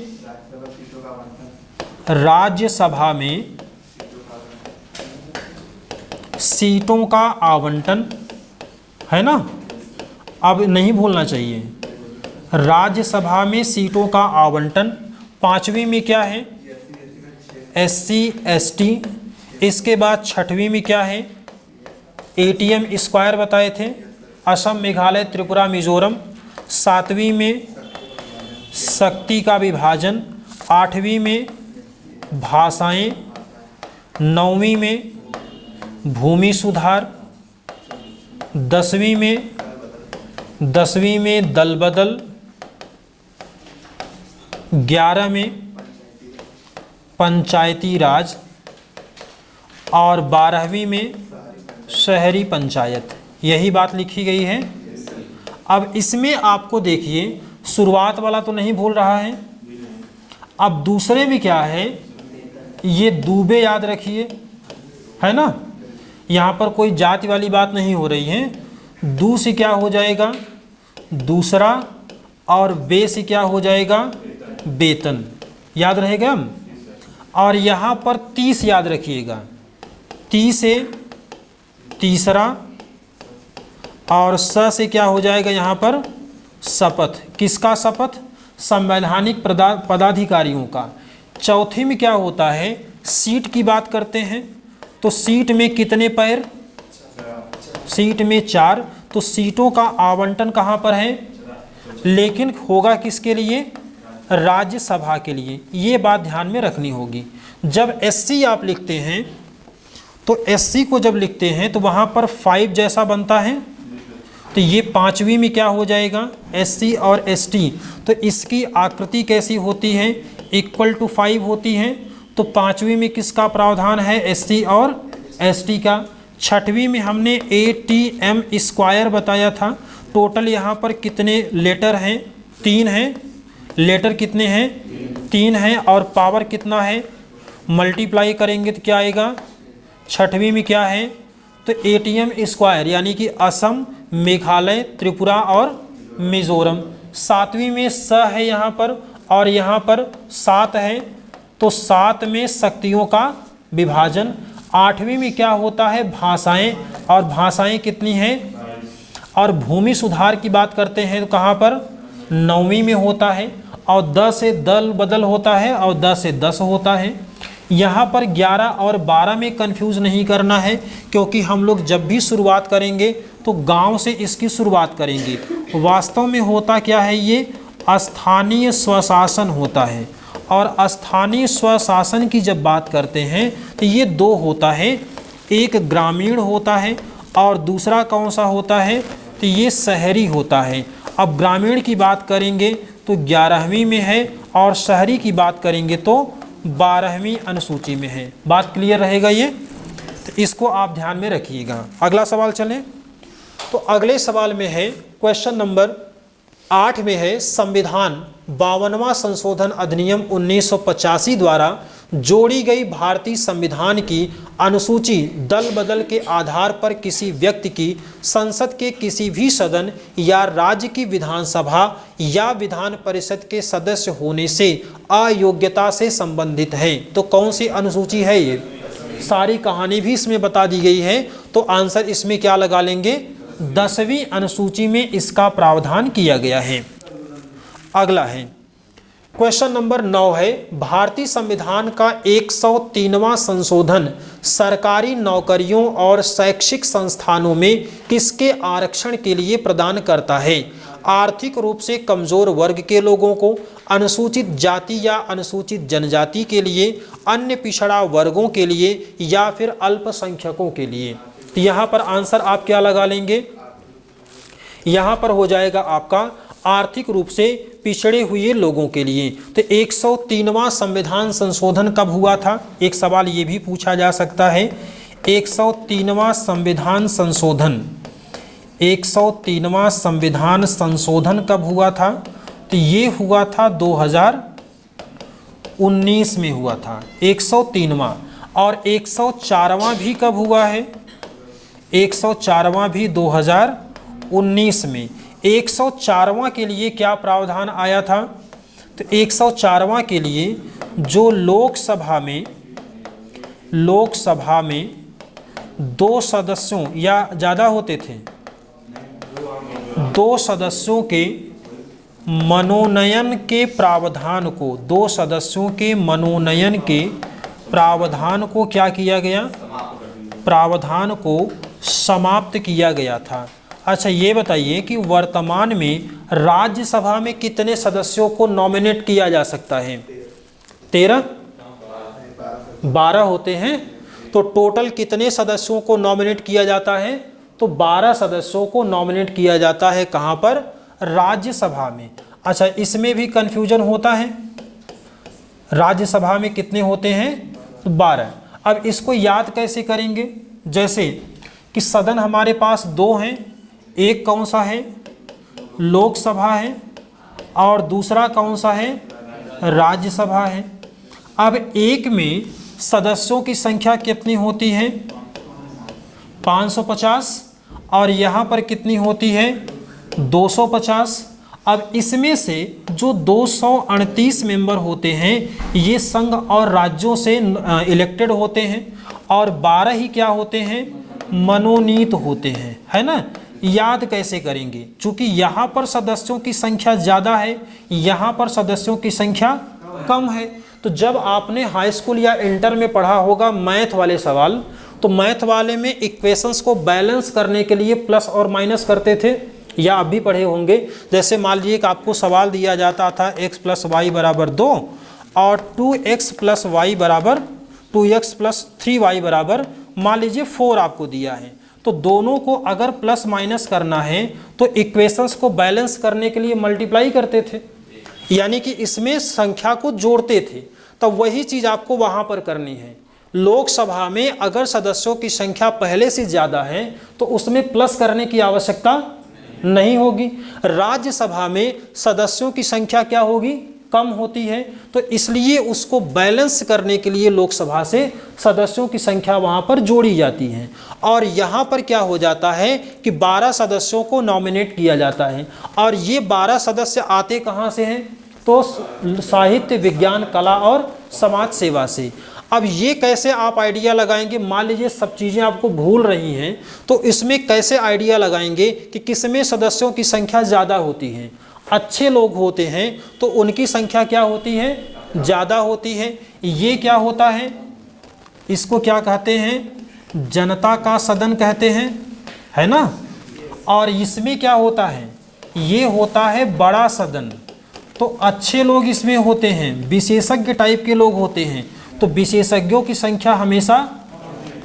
A: राज्यसभा में सीटों का आवंटन, है ना, अब नहीं भूलना चाहिए, राज्यसभा में सीटों का आवंटन। पांचवी में क्या है, SC ST। इसके बाद छठवीं में क्या है, ATM स्क्वायर बताए थे, असम मेघालय त्रिपुरा मिजोरम। सातवीं में शक्ति का विभाजन। आठवीं में भाषाएं। नौवीं में भूमि सुधार। 10वीं में दल बदल। 11 में पंचायती राज। और 12वीं में शहरी पंचायत। यही बात लिखी गई है। अब इसमें आपको देखिए शुरुआत वाला तो नहीं भूल रहा है। अब दूसरे में क्या है, ये दूबे याद रखिए, है ना, यहाँ पर कोई जाति वाली बात नहीं हो रही है। दू से क्या हो जाएगा, दूसरा, और बे से क्या हो जाएगा, वेतन। याद रहेगा। और यहाँ पर 30 याद रखिएगा, 30 से तीसरा, और स से क्या हो जाएगा यहाँ पर, शपथ। किसका शपथ, संवैधानिक पदाधिकारियों का। चौथे में क्या होता है, सीट की बात करते हैं तो सीट में कितने पैर, सीट में 4। तो सीटों का आवंटन कहाँ पर है, लेकिन होगा किसके लिए, राज्यसभा के लिए। ये बात ध्यान में रखनी होगी। जब SC आप लिखते हैं तो SC को जब लिखते हैं तो वहाँ पर 5 जैसा बनता है, तो ये पांचवी में क्या हो जाएगा, SC और ST। तो इसकी आकृति कैसी होती है, = 5 होती है। तो पांचवी में किसका प्रावधान है, SC और ST का। छठवीं में हमने ATM स्क्वायर बताया था। टोटल यहाँ पर कितने लेटर हैं, 3 हैं। लेटर कितने हैं, 3 हैं। और पावर कितना है, मल्टीप्लाई करेंगे तो क्या आएगा। छठवीं में क्या है, तो ATM स्क्वायर यानी कि असम मेघालय त्रिपुरा और मिजोरम। सातवीं में स है यहाँ पर, और यहाँ पर 7 है, तो 7 में शक्तियों का विभाजन। आठवीं में क्या होता है, भाषाएं, और भाषाएं कितनी हैं। और भूमि सुधार की बात करते हैं तो कहाँ पर, 9वीं में होता है। और 10 से दल बदल होता है, और 10 से 10 होता है। यहाँ पर 11 और 12 में कंफ्यूज नहीं करना है, क्योंकि हम लोग जब भी शुरुआत करेंगे तो गांव से इसकी शुरुआत करेंगे। वास्तव में होता क्या है, ये स्थानीय स्वशासन होता है। और स्थानीय स्वशासन की जब बात करते हैं तो ये 2 होता है, एक ग्रामीण होता है और दूसरा कौन सा होता है, तो ये शहरी होता है। अब ग्रामीण की बात करेंगे तो 11वीं में है, और शहरी की बात करेंगे तो 12वीं अनुसूची में है। बात क्लियर रहेगा ये, तो इसको आप ध्यान में रखिएगा। अगला सवाल चलें, तो अगले सवाल में है क्वेश्चन नंबर 8 में है, संविधान 52वां संशोधन अधिनियम 1985 द्वारा जोड़ी गई भारतीय संविधान की अनुसूची दल बदल के आधार पर किसी व्यक्ति की संसद के किसी भी सदन या राज्य की विधानसभा या विधान परिषद के सदस्य होने से अयोग्यता से संबंधित है। तो कौन सी अनुसूची है ये? सारी कहानी भी इसमें बता दी गई है। तो आंसर इसमें क्या लगा लेंगे? 10वीं अनुसूची में इसका प्रावधान किया गया है। अगला है क्वेश्चन नंबर 9 है, भारतीय संविधान का 103वां संशोधन सरकारी नौकरियों और शैक्षिक संस्थानों में किसके आरक्षण के लिए प्रदान करता है? आर्थिक रूप से कमजोर वर्ग के लोगों को, अनुसूचित जाति या अनुसूचित जनजाति के लिए, अन्य पिछड़ा वर्गों के लिए या फिर अल्पसंख्यकों के लिए। तो यहाँ पर आंसर आप क्या लगा लेंगे? यहाँ पर हो जाएगा आपका आर्थिक रूप से पिछड़े हुए लोगों के लिए। तो 103वां संविधान संशोधन कब हुआ था? एक सवाल ये भी पूछा जा सकता है। 103वां संविधान संशोधन, 103वां संविधान संशोधन कब हुआ था? तो ये हुआ था 2019 में हुआ था 103वां। और 104वां भी कब हुआ है? 104वां भी 2019 में। 104वां के लिए क्या प्रावधान आया था? तो 104वां के लिए जो लोकसभा में 2 सदस्यों या ज़्यादा होते थे, 2 सदस्यों के मनोनयन के प्रावधान को, 2 सदस्यों के मनोनयन के प्रावधान को क्या किया गया? प्रावधान को समाप्त किया गया था। अच्छा ये बताइए कि वर्तमान में राज्यसभा में कितने सदस्यों को नॉमिनेट किया जा सकता है? 13? 12 होते हैं। तो टोटल कितने सदस्यों को नॉमिनेट किया जाता है? तो 12 सदस्यों को नॉमिनेट किया जाता है। कहाँ पर? राज्यसभा में। अच्छा इसमें भी कन्फ्यूजन होता है, राज्यसभा में कितने होते हैं? 12। अब इसको याद कैसे करेंगे? जैसे कि सदन हमारे पास 2 हैं, एक कौन सा है? लोकसभा है, और दूसरा कौन सा है? राज्यसभा है। अब एक में सदस्यों की संख्या कितनी होती है? 550, और यहाँ पर कितनी होती है? 250। अब इसमें से जो 238 मेंबर होते हैं ये संघ और राज्यों से इलेक्टेड होते हैं, और 12 ही क्या होते हैं? मनोनीत होते हैं, है ना। याद कैसे करेंगे? चूंकि यहाँ पर सदस्यों की संख्या ज़्यादा है, यहाँ पर सदस्यों की संख्या कम है। तो जब आपने हाई स्कूल या इंटर में पढ़ा होगा मैथ वाले सवाल, तो मैथ वाले में इक्वेशंस को बैलेंस करने के लिए प्लस और माइनस करते थे, या आप भी पढ़े होंगे। जैसे मान लीजिए कि आपको सवाल दिया जाता था x + y = 2 और 2x + y = 2x + 3y = मान लीजिए 4 आपको दिया है। तो दोनों को अगर प्लस माइनस करना है तो इक्वेशंस को बैलेंस करने के लिए मल्टीप्लाई करते थे, यानी कि इसमें संख्या को जोड़ते थे। तो वही चीज़ आपको वहाँ पर करनी है। लोकसभा में अगर सदस्यों की संख्या पहले से ज़्यादा है तो उसमें प्लस करने की आवश्यकता नहीं होगी। राज्यसभा में सदस्यों की संख्या क्या होगी? कम होती है। तो इसलिए उसको बैलेंस करने के लिए लोकसभा से सदस्यों की संख्या वहाँ पर जोड़ी जाती है। और यहाँ पर क्या हो जाता है कि 12 सदस्यों को नॉमिनेट किया जाता है। और ये 12 सदस्य आते कहाँ से हैं? तो साहित्य, विज्ञान, कला और समाज सेवा से। अब ये कैसे आप आइडिया लगाएंगे? मान लीजिए सब चीज़ें आपको भूल रही हैं, तो इसमें कैसे आइडिया लगाएंगे कि किसमें सदस्यों की संख्या ज़्यादा होती है? अच्छे लोग होते हैं तो उनकी संख्या क्या होती है? ज़्यादा होती है। ये क्या होता है? इसको क्या कहते हैं? जनता का सदन कहते हैं, है ना। और इसमें क्या होता है? ये होता है बड़ा सदन। तो अच्छे लोग इसमें होते हैं, विशेषज्ञ टाइप के लोग होते हैं। तो विशेषज्ञों की संख्या हमेशा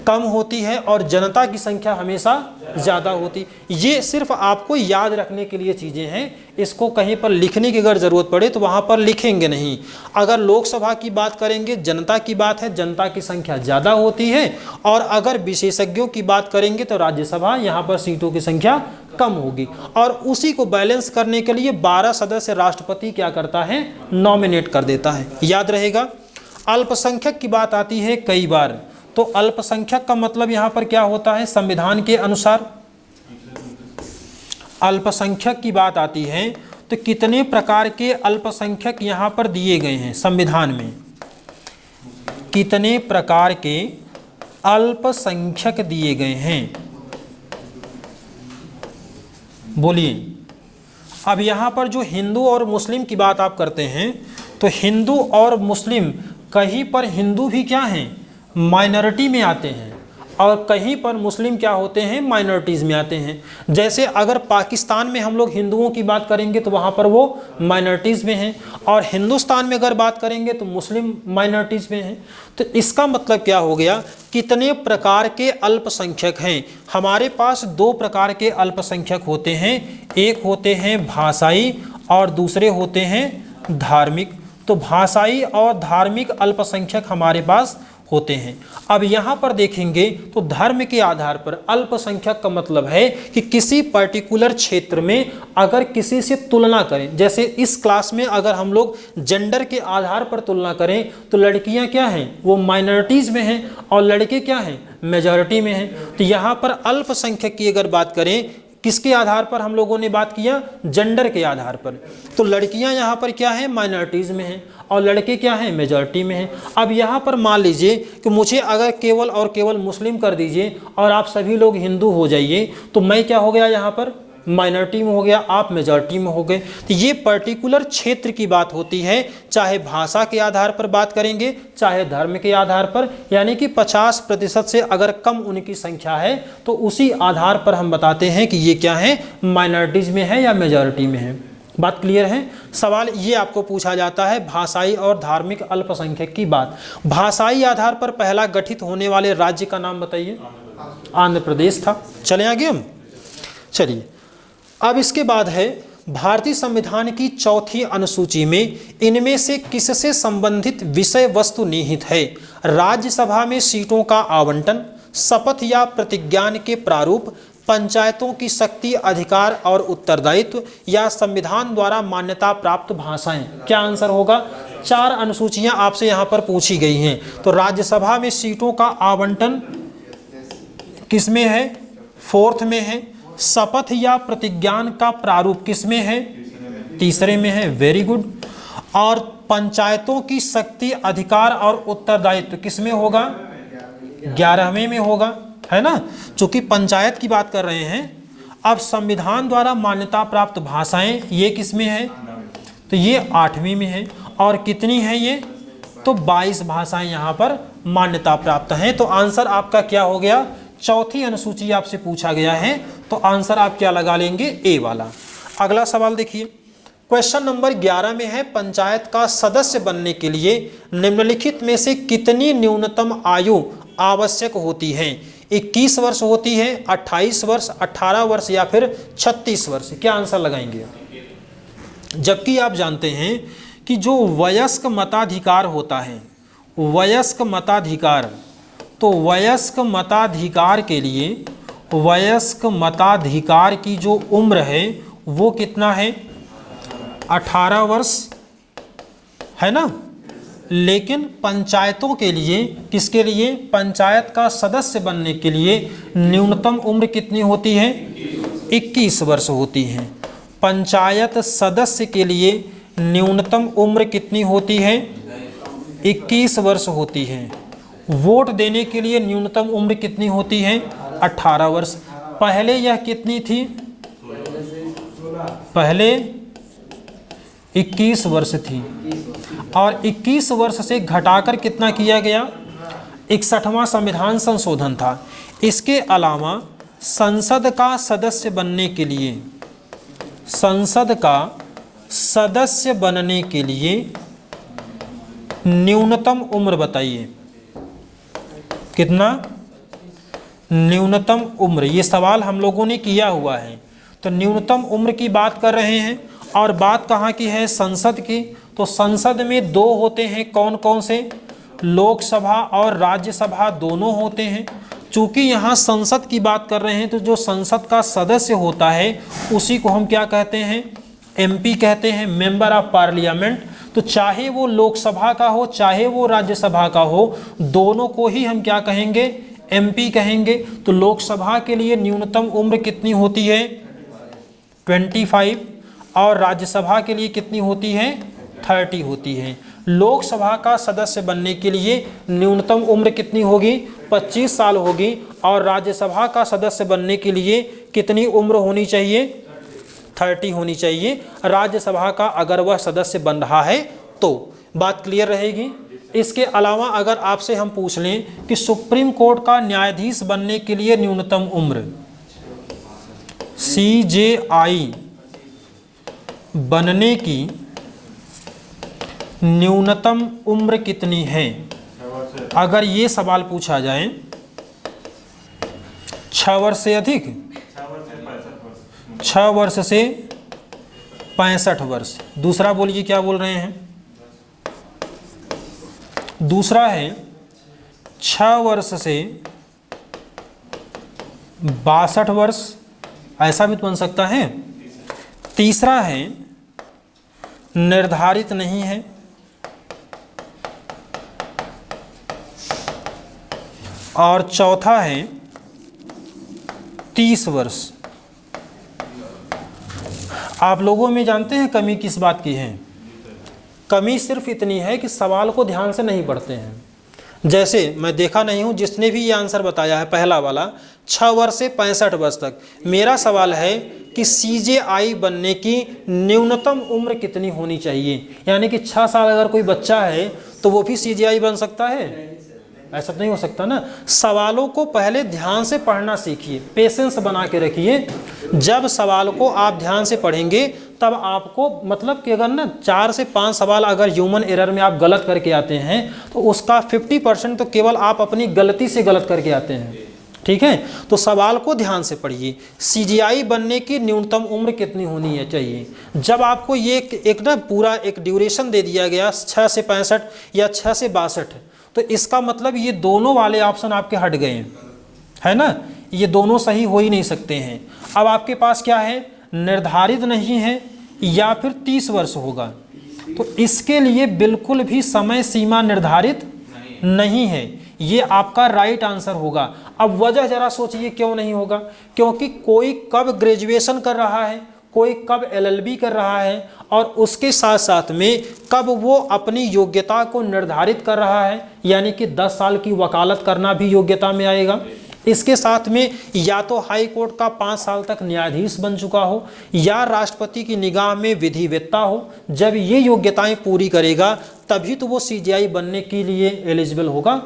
A: कम होती है और जनता की संख्या हमेशा ज़्यादा होती। ये सिर्फ आपको याद रखने के लिए चीज़ें हैं। इसको कहीं पर लिखने की अगर ज़रूरत पड़े तो वहाँ पर लिखेंगे नहीं। अगर लोकसभा की बात करेंगे, जनता की बात है, जनता की संख्या ज़्यादा होती है। और अगर विशेषज्ञों की बात करेंगे तो राज्यसभा, यहाँ पर सीटों की संख्या कम होगी। और उसी को बैलेंस करने के लिए 12 सदस्य राष्ट्रपति क्या करता है? नॉमिनेट कर देता है। याद रहेगा। अल्पसंख्यक की बात आती है कई बार, तो अल्पसंख्यक का मतलब यहाँ पर क्या होता है, संविधान के अनुसार अल्पसंख्यक की बात आती है तो कितने प्रकार के अल्पसंख्यक यहाँ पर दिए गए हैं संविधान में, कितने प्रकार के अल्पसंख्यक दिए गए हैं, बोलिए। अब यहाँ पर जो हिंदू और मुस्लिम की बात आप करते हैं तो हिंदू और मुस्लिम, कहीं पर हिंदू भी क्या हैं, माइनॉरिटी में आते हैं, और कहीं पर मुस्लिम क्या होते हैं, माइनॉरिटीज़ में आते हैं। जैसे अगर पाकिस्तान में हम लोग हिंदुओं की बात करेंगे तो वहाँ पर वो माइनॉरिटीज़ में हैं, और हिंदुस्तान में अगर बात करेंगे तो मुस्लिम माइनॉरिटीज़ में हैं। तो इसका मतलब क्या हो गया, कितने प्रकार के अल्पसंख्यक हैं। हमारे पास दो प्रकार के अल्पसंख्यक होते हैं, एक होते हैं भाषाई और दूसरे होते हैं धार्मिक। तो भाषाई और धार्मिक अल्पसंख्यक हमारे पास होते हैं। अब यहाँ पर देखेंगे तो धर्म के आधार पर अल्पसंख्यक का मतलब है कि किसी पर्टिकुलर क्षेत्र में अगर किसी से तुलना करें, जैसे इस क्लास में अगर हम लोग जेंडर के आधार पर तुलना करें तो लड़कियाँ क्या हैं, वो माइनॉरिटीज़ में हैं, और लड़के क्या हैं, मेजॉरिटी में हैं। तो यहाँ पर अल्पसंख्यक की अगर बात करें, किसके आधार पर हम लोगों ने बात किया, जेंडर के आधार पर, तो लड़कियां यहाँ पर क्या है, माइनॉरिटीज़ में हैं, और लड़के क्या हैं, मेजॉरिटी में हैं। अब यहाँ पर मान लीजिए कि मुझे अगर केवल और केवल मुस्लिम कर दीजिए और आप सभी लोग हिंदू हो जाइए, तो मैं क्या हो गया, यहाँ पर माइनॉरिटी में हो गया, आप मेजॉरिटी में हो गए। तो ये पर्टिकुलर क्षेत्र की बात होती है, चाहे भाषा के आधार पर बात करेंगे चाहे धर्म के आधार पर, यानी कि 50% से अगर कम उनकी संख्या है तो उसी आधार पर हम बताते हैं कि ये क्या है, माइनॉरिटीज़ में है या मेजॉरिटी में है। बात क्लियर है। सवाल ये आपको पूछा जाता है भाषाई और धार्मिक अल्पसंख्यक की बात। भाषाई आधार पर पहला गठित होने वाले राज्य का नाम बताइए, आंध्र प्रदेश था। चले आगे हम, चलिए। अब इसके बाद है भारतीय संविधान की चौथी अनुसूची में इनमें से किससे संबंधित विषय वस्तु निहित है। राज्यसभा में सीटों का आवंटन, शपथ या प्रतिज्ञान के प्रारूप, पंचायतों की शक्ति, अधिकार और उत्तरदायित्व, या संविधान द्वारा मान्यता प्राप्त भाषाएं। क्या आंसर होगा, 4 अनुसूचियां आपसे यहां पर पूछी गई हैं। तो राज्यसभा में सीटों का आवंटन किसमें है, 4th में है। शपथ या प्रतिज्ञान का प्रारूप किसमें है, 3रे में है, वेरी गुड। और पंचायतों की शक्ति, अधिकार और उत्तरदायित्व किसमें होगा, 11वें में होगा, है ना, चूंकि पंचायत की बात कर रहे हैं। अब संविधान द्वारा मान्यता प्राप्त भाषाएं ये किसमें है, तो ये 8वीं में है। और कितनी है ये, तो 22 भाषाएं यहाँ पर मान्यता प्राप्त हैं। तो आंसर आपका क्या हो गया, चौथी अनुसूची आपसे पूछा गया है, तो आंसर आप क्या लगा लेंगे, ए वाला। अगला सवाल देखिए, क्वेश्चन नंबर 11 में है, पंचायत का सदस्य बनने के लिए निम्नलिखित में से कितनी न्यूनतम आयु आवश्यक होती है। 21 वर्ष होती है, 28 वर्ष, 18 वर्ष या फिर 36 वर्ष। क्या आंसर लगाएंगे। जबकि आप जानते हैं कि जो वयस्क मताधिकार होता है, वयस्क मताधिकार, तो वयस्क मताधिकार के लिए वयस्क मताधिकार की जो उम्र है वो कितना है, 18 वर्ष, है ना। लेकिन पंचायतों के लिए, किसके लिए, पंचायत का सदस्य बनने के लिए न्यूनतम उम्र कितनी होती है, 21 वर्ष होती है। पंचायत सदस्य के लिए न्यूनतम उम्र कितनी होती है, 21 वर्ष होती है। वोट देने के लिए न्यूनतम उम्र कितनी होती है, 18 वर्ष। पहले यह कितनी थी, पहले 21 वर्ष थी, और 21 वर्ष से घटाकर कितना किया गया, 61वां संविधान संशोधन था। इसके अलावा संसद का सदस्य बनने के लिए, संसद का सदस्य बनने के लिए न्यूनतम उम्र बताइए, कितना न्यूनतम उम्र, ये सवाल हम लोगों ने किया हुआ है। तो न्यूनतम उम्र की बात कर रहे हैं, और बात कहाँ की है, संसद की। तो संसद में 2 होते हैं, कौन कौन से, लोकसभा और राज्यसभा दोनों होते हैं। चूँकि यहाँ संसद की बात कर रहे हैं तो जो संसद का सदस्य होता है उसी को हम क्या कहते हैं, MP कहते हैं, मेंबर ऑफ पार्लियामेंट। तो तो चाहे वो लोकसभा का हो चाहे वो राज्यसभा का हो, दोनों को ही हम क्या कहेंगे, एमपी कहेंगे। तो लोकसभा के लिए न्यूनतम उम्र कितनी होती है, 25, और राज्यसभा के लिए कितनी होती है, 30 होती है। लोकसभा का सदस्य बनने के लिए न्यूनतम उम्र कितनी होगी, 25 साल होगी, और राज्यसभा का सदस्य बनने के लिए कितनी उम्र होनी चाहिए, 30 होनी चाहिए, राज्यसभा का अगर वह सदस्य बन रहा है तो। बात क्लियर रहेगी। इसके अलावा अगर आपसे हम पूछ लें कि सुप्रीम कोर्ट का न्यायाधीश बनने के लिए न्यूनतम उम्र, CJI बनने की न्यूनतम उम्र कितनी है, अगर ये सवाल पूछा जाए, 6 वर्ष से अधिक, 6 वर्ष से 65 वर्ष। दूसरा बोलिए क्या बोल रहे हैं, दूसरा है 6 वर्ष से 62 वर्ष, ऐसा भी तो बन सकता है। तीसरा है निर्धारित नहीं है, और चौथा है 30 वर्ष। आप लोगों में जानते हैं कमी किस बात की है, कमी सिर्फ इतनी है कि सवाल को ध्यान से नहीं पढ़ते हैं। जैसे मैं देखा नहीं हूं जिसने भी ये आंसर बताया है पहला वाला, 6 वर्ष से 65 वर्ष तक। मेरा सवाल है कि CJI बनने की न्यूनतम उम्र कितनी होनी चाहिए, यानी कि 6 साल अगर कोई बच्चा है तो वो भी CJI बन सकता है, ऐसा तो नहीं हो सकता ना। सवालों को पहले ध्यान से पढ़ना सीखिए, पेशेंस बना के रखिए। जब सवाल को आप ध्यान से पढ़ेंगे तब आपको, मतलब कि अगर ना 4 से 5 सवाल अगर ह्यूमन एरर में आप गलत करके आते हैं तो उसका 50% तो केवल आप अपनी गलती से गलत करके आते हैं, ठीक है। तो सवाल को ध्यान से पढ़िए। CJI बनने की न्यूनतम उम्र कितनी होनी है चाहिए। जब आपको ये एक ना पूरा एक ड्यूरेशन दे दिया गया 6 से 65 या 6 से 62, तो इसका मतलब ये दोनों वाले ऑप्शन आपके हट गए हैं, है ना, ये दोनों सही हो ही नहीं सकते हैं। अब आपके पास क्या है, निर्धारित नहीं है या फिर 30 वर्ष होगा, तो इसके लिए बिल्कुल भी समय सीमा निर्धारित नहीं है, ये आपका राइट आंसर होगा। अब वजह जरा सोचिए क्यों नहीं होगा, क्योंकि कोई कब ग्रेजुएशन कर रहा है, कोई कब LLB कर रहा है, और उसके साथ साथ में कब वो अपनी योग्यता को निर्धारित कर रहा है, यानी कि 10 साल की वकालत करना भी योग्यता में आएगा। इसके साथ में या तो हाई कोर्ट का 5 साल तक न्यायाधीश बन चुका हो, या राष्ट्रपति की निगाह में विधिवेत्ता हो। जब ये योग्यताएं पूरी करेगा तभी तो वो CJI बनने के लिए एलिजिबल होगा।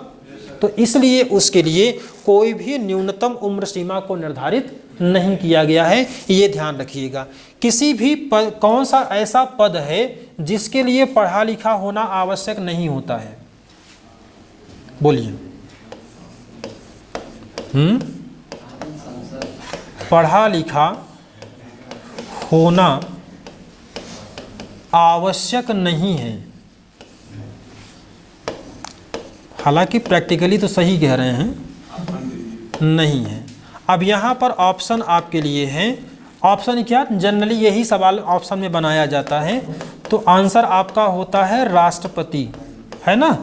A: तो इसलिए उसके लिए कोई भी न्यूनतम उम्र सीमा को निर्धारित नहीं किया गया है, ये ध्यान रखिएगा। किसी भी पद, कौन सा ऐसा पद है जिसके लिए पढ़ा लिखा होना आवश्यक नहीं होता है, बोलिए। पढ़ा लिखा होना आवश्यक नहीं है, हालांकि प्रैक्टिकली तो सही कह रहे हैं, नहीं है। अब यहाँ पर ऑप्शन आपके लिए है, ऑप्शन क्या, जनरली यही सवाल ऑप्शन में बनाया जाता है, तो आंसर आपका होता है राष्ट्रपति, है ना।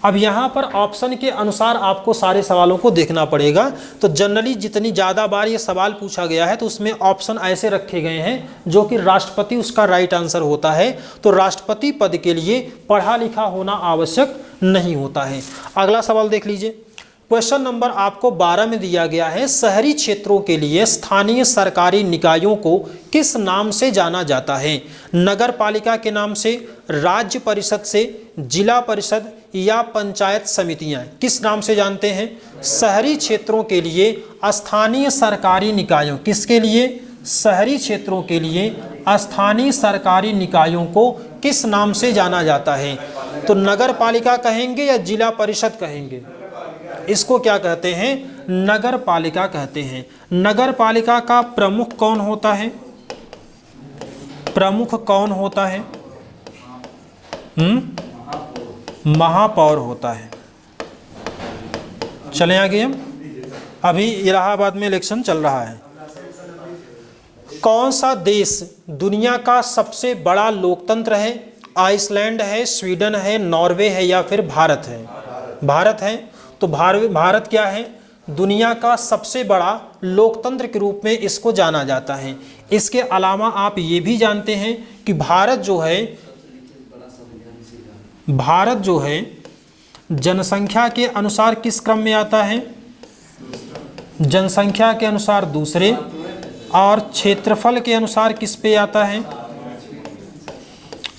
A: अब यहाँ पर ऑप्शन के अनुसार आपको सारे सवालों को देखना पड़ेगा। तो जनरली जितनी ज़्यादा बार ये सवाल पूछा गया है तो उसमें ऑप्शन ऐसे रखे गए हैं जो कि राष्ट्रपति उसका राइट आंसर होता है। तो राष्ट्रपति पद के लिए पढ़ा लिखा होना आवश्यक नहीं होता है। अगला सवाल देख लीजिए, क्वेश्चन नंबर आपको 12 में दिया गया है, शहरी क्षेत्रों के लिए स्थानीय सरकारी निकायों को किस नाम से जाना जाता है। नगर पालिका के नाम से, राज्य परिषद से, जिला परिषद या पंचायत समितियां, किस नाम से जानते हैं। शहरी क्षेत्रों के लिए स्थानीय सरकारी निकायों, किसके लिए, शहरी क्षेत्रों के लिए स्थानीय सरकारी निकायों को किस नाम से जाना जाता है। तो नगर पालिका कहेंगे या जिला परिषद कहेंगे, इसको क्या कहते हैं, नगर पालिका कहते हैं। नगर पालिका का प्रमुख कौन होता है, प्रमुख कौन होता है, महापौर होता है। चलें आगे हम, अभी इलाहाबाद में इलेक्शन चल रहा है। कौन सा देश दुनिया का सबसे बड़ा लोकतंत्र है आइसलैंड है, स्वीडन है, नॉर्वे है या फिर भारत है? भारत है। तो भारत क्या है? दुनिया का सबसे बड़ा लोकतंत्र के रूप में इसको जाना जाता है। इसके अलावा आप ये भी जानते हैं कि भारत जो है जनसंख्या के अनुसार किस क्रम में आता है? जनसंख्या के अनुसार दूसरे, और क्षेत्रफल के अनुसार किस पे आता है?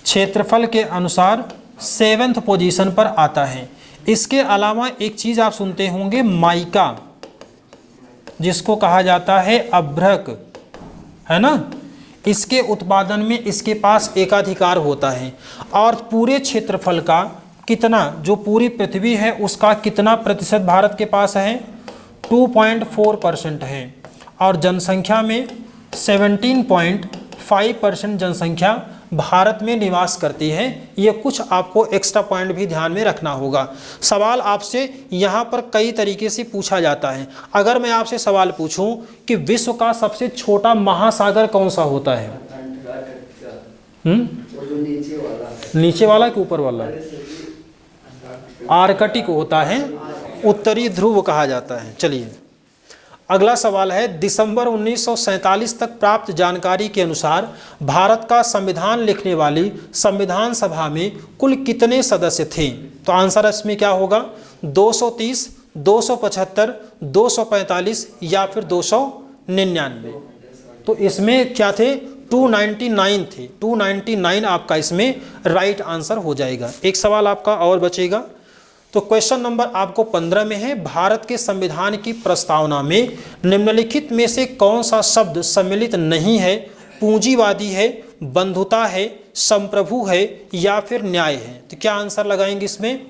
A: क्षेत्रफल के अनुसार 7th पोजीशन पर आता है। इसके अलावा एक चीज आप सुनते होंगे, माइका, जिसको कहा जाता है अभ्रक, है ना? इसके उत्पादन में इसके पास एकाधिकार होता है। और पूरे क्षेत्रफल का कितना, जो पूरी पृथ्वी है उसका कितना प्रतिशत भारत के पास है? 2.4% है। और जनसंख्या में 17.5% जनसंख्या भारत में निवास करती है। ये कुछ आपको एक्स्ट्रा पॉइंट भी ध्यान में रखना होगा। सवाल आपसे यहाँ पर कई तरीके से पूछा जाता है। अगर मैं आपसे सवाल पूछूं कि विश्व का सबसे छोटा महासागर कौन सा होता है? नीचे वाला कि ऊपर वाला? आर्कटिक होता है, उत्तरी ध्रुव कहा जाता है। चलिए अगला सवाल है, दिसंबर 1947 तक प्राप्त जानकारी के अनुसार भारत का संविधान लिखने वाली संविधान सभा में कुल कितने सदस्य थे? तो आंसर इसमें क्या होगा? 230, 275, 245 या फिर 299। तो इसमें क्या थे? 299 थे। 299 आपका इसमें राइट आंसर हो जाएगा। एक सवाल आपका और बचेगा। तो क्वेश्चन नंबर आपको 15 में है, भारत के संविधान की प्रस्तावना में निम्नलिखित में से कौन सा शब्द सम्मिलित नहीं है? पूंजीवादी है, बंधुता है, संप्रभु है या फिर न्याय है? तो क्या आंसर लगाएंगे इसमें?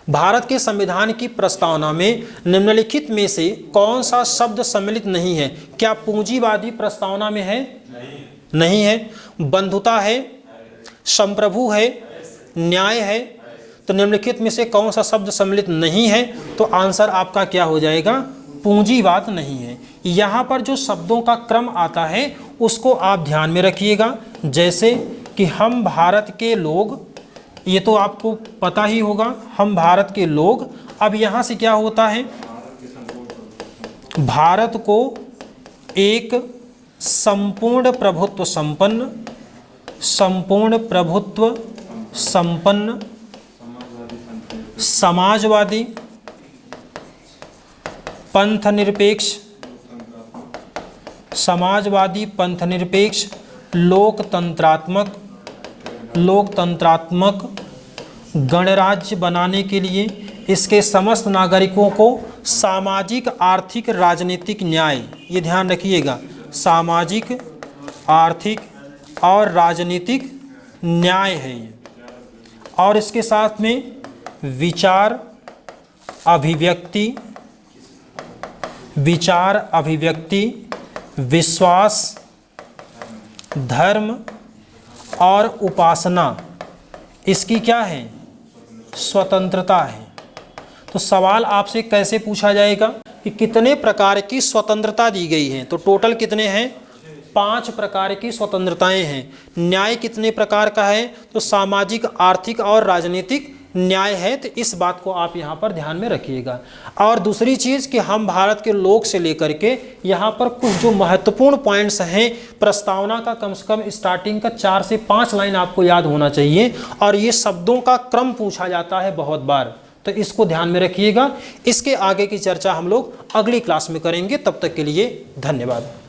A: भारत के संविधान की प्रस्तावना में निम्नलिखित में से कौन सा शब्द सम्मिलित नहीं है? क्या पूंजीवादी प्रस्तावना में है? नहीं है। बंधुता है, संप्रभु है, न्याय है। तो निम्नलिखित में से कौन सा शब्द सम्मिलित नहीं है? तो आंसर आपका क्या हो जाएगा? पूंजीवाद नहीं है। यहाँ पर जो शब्दों का क्रम आता है उसको आप ध्यान में रखिएगा। जैसे कि हम भारत के लोग, ये तो आपको पता ही होगा, हम भारत के लोग। अब यहाँ से क्या होता है? भारत को एक संपूर्ण प्रभुत्व संपन्न समाजवादी, पंथनिरपेक्ष, लोकतंत्रात्मक गणराज्य बनाने के लिए इसके समस्त नागरिकों को सामाजिक, आर्थिक, राजनीतिक न्याय, ये ध्यान रखिएगा, सामाजिक, आर्थिक और राजनीतिक न्याय है ये। और इसके साथ में विचार अभिव्यक्ति, विश्वास, धर्म और उपासना, इसकी क्या है? स्वतंत्रता है। तो सवाल आपसे कैसे पूछा जाएगा कि कितने प्रकार की स्वतंत्रता दी गई है? तो टोटल कितने हैं? 5 प्रकार की स्वतंत्रताएं हैं। न्याय कितने प्रकार का है? तो सामाजिक, आर्थिक और राजनीतिक न्याय है। तो इस बात को आप यहाँ पर ध्यान में रखिएगा। और दूसरी चीज़ कि हम भारत के लोग से लेकर के यहाँ पर कुछ जो महत्वपूर्ण पॉइंट्स हैं प्रस्तावना का, कम से कम स्टार्टिंग का 4 से 5 लाइन आपको याद होना चाहिए। और ये शब्दों का क्रम पूछा जाता है बहुत बार, तो इसको ध्यान में रखिएगा। इसके आगे की चर्चा हम लोग अगली क्लास में करेंगे। तब तक के लिए धन्यवाद।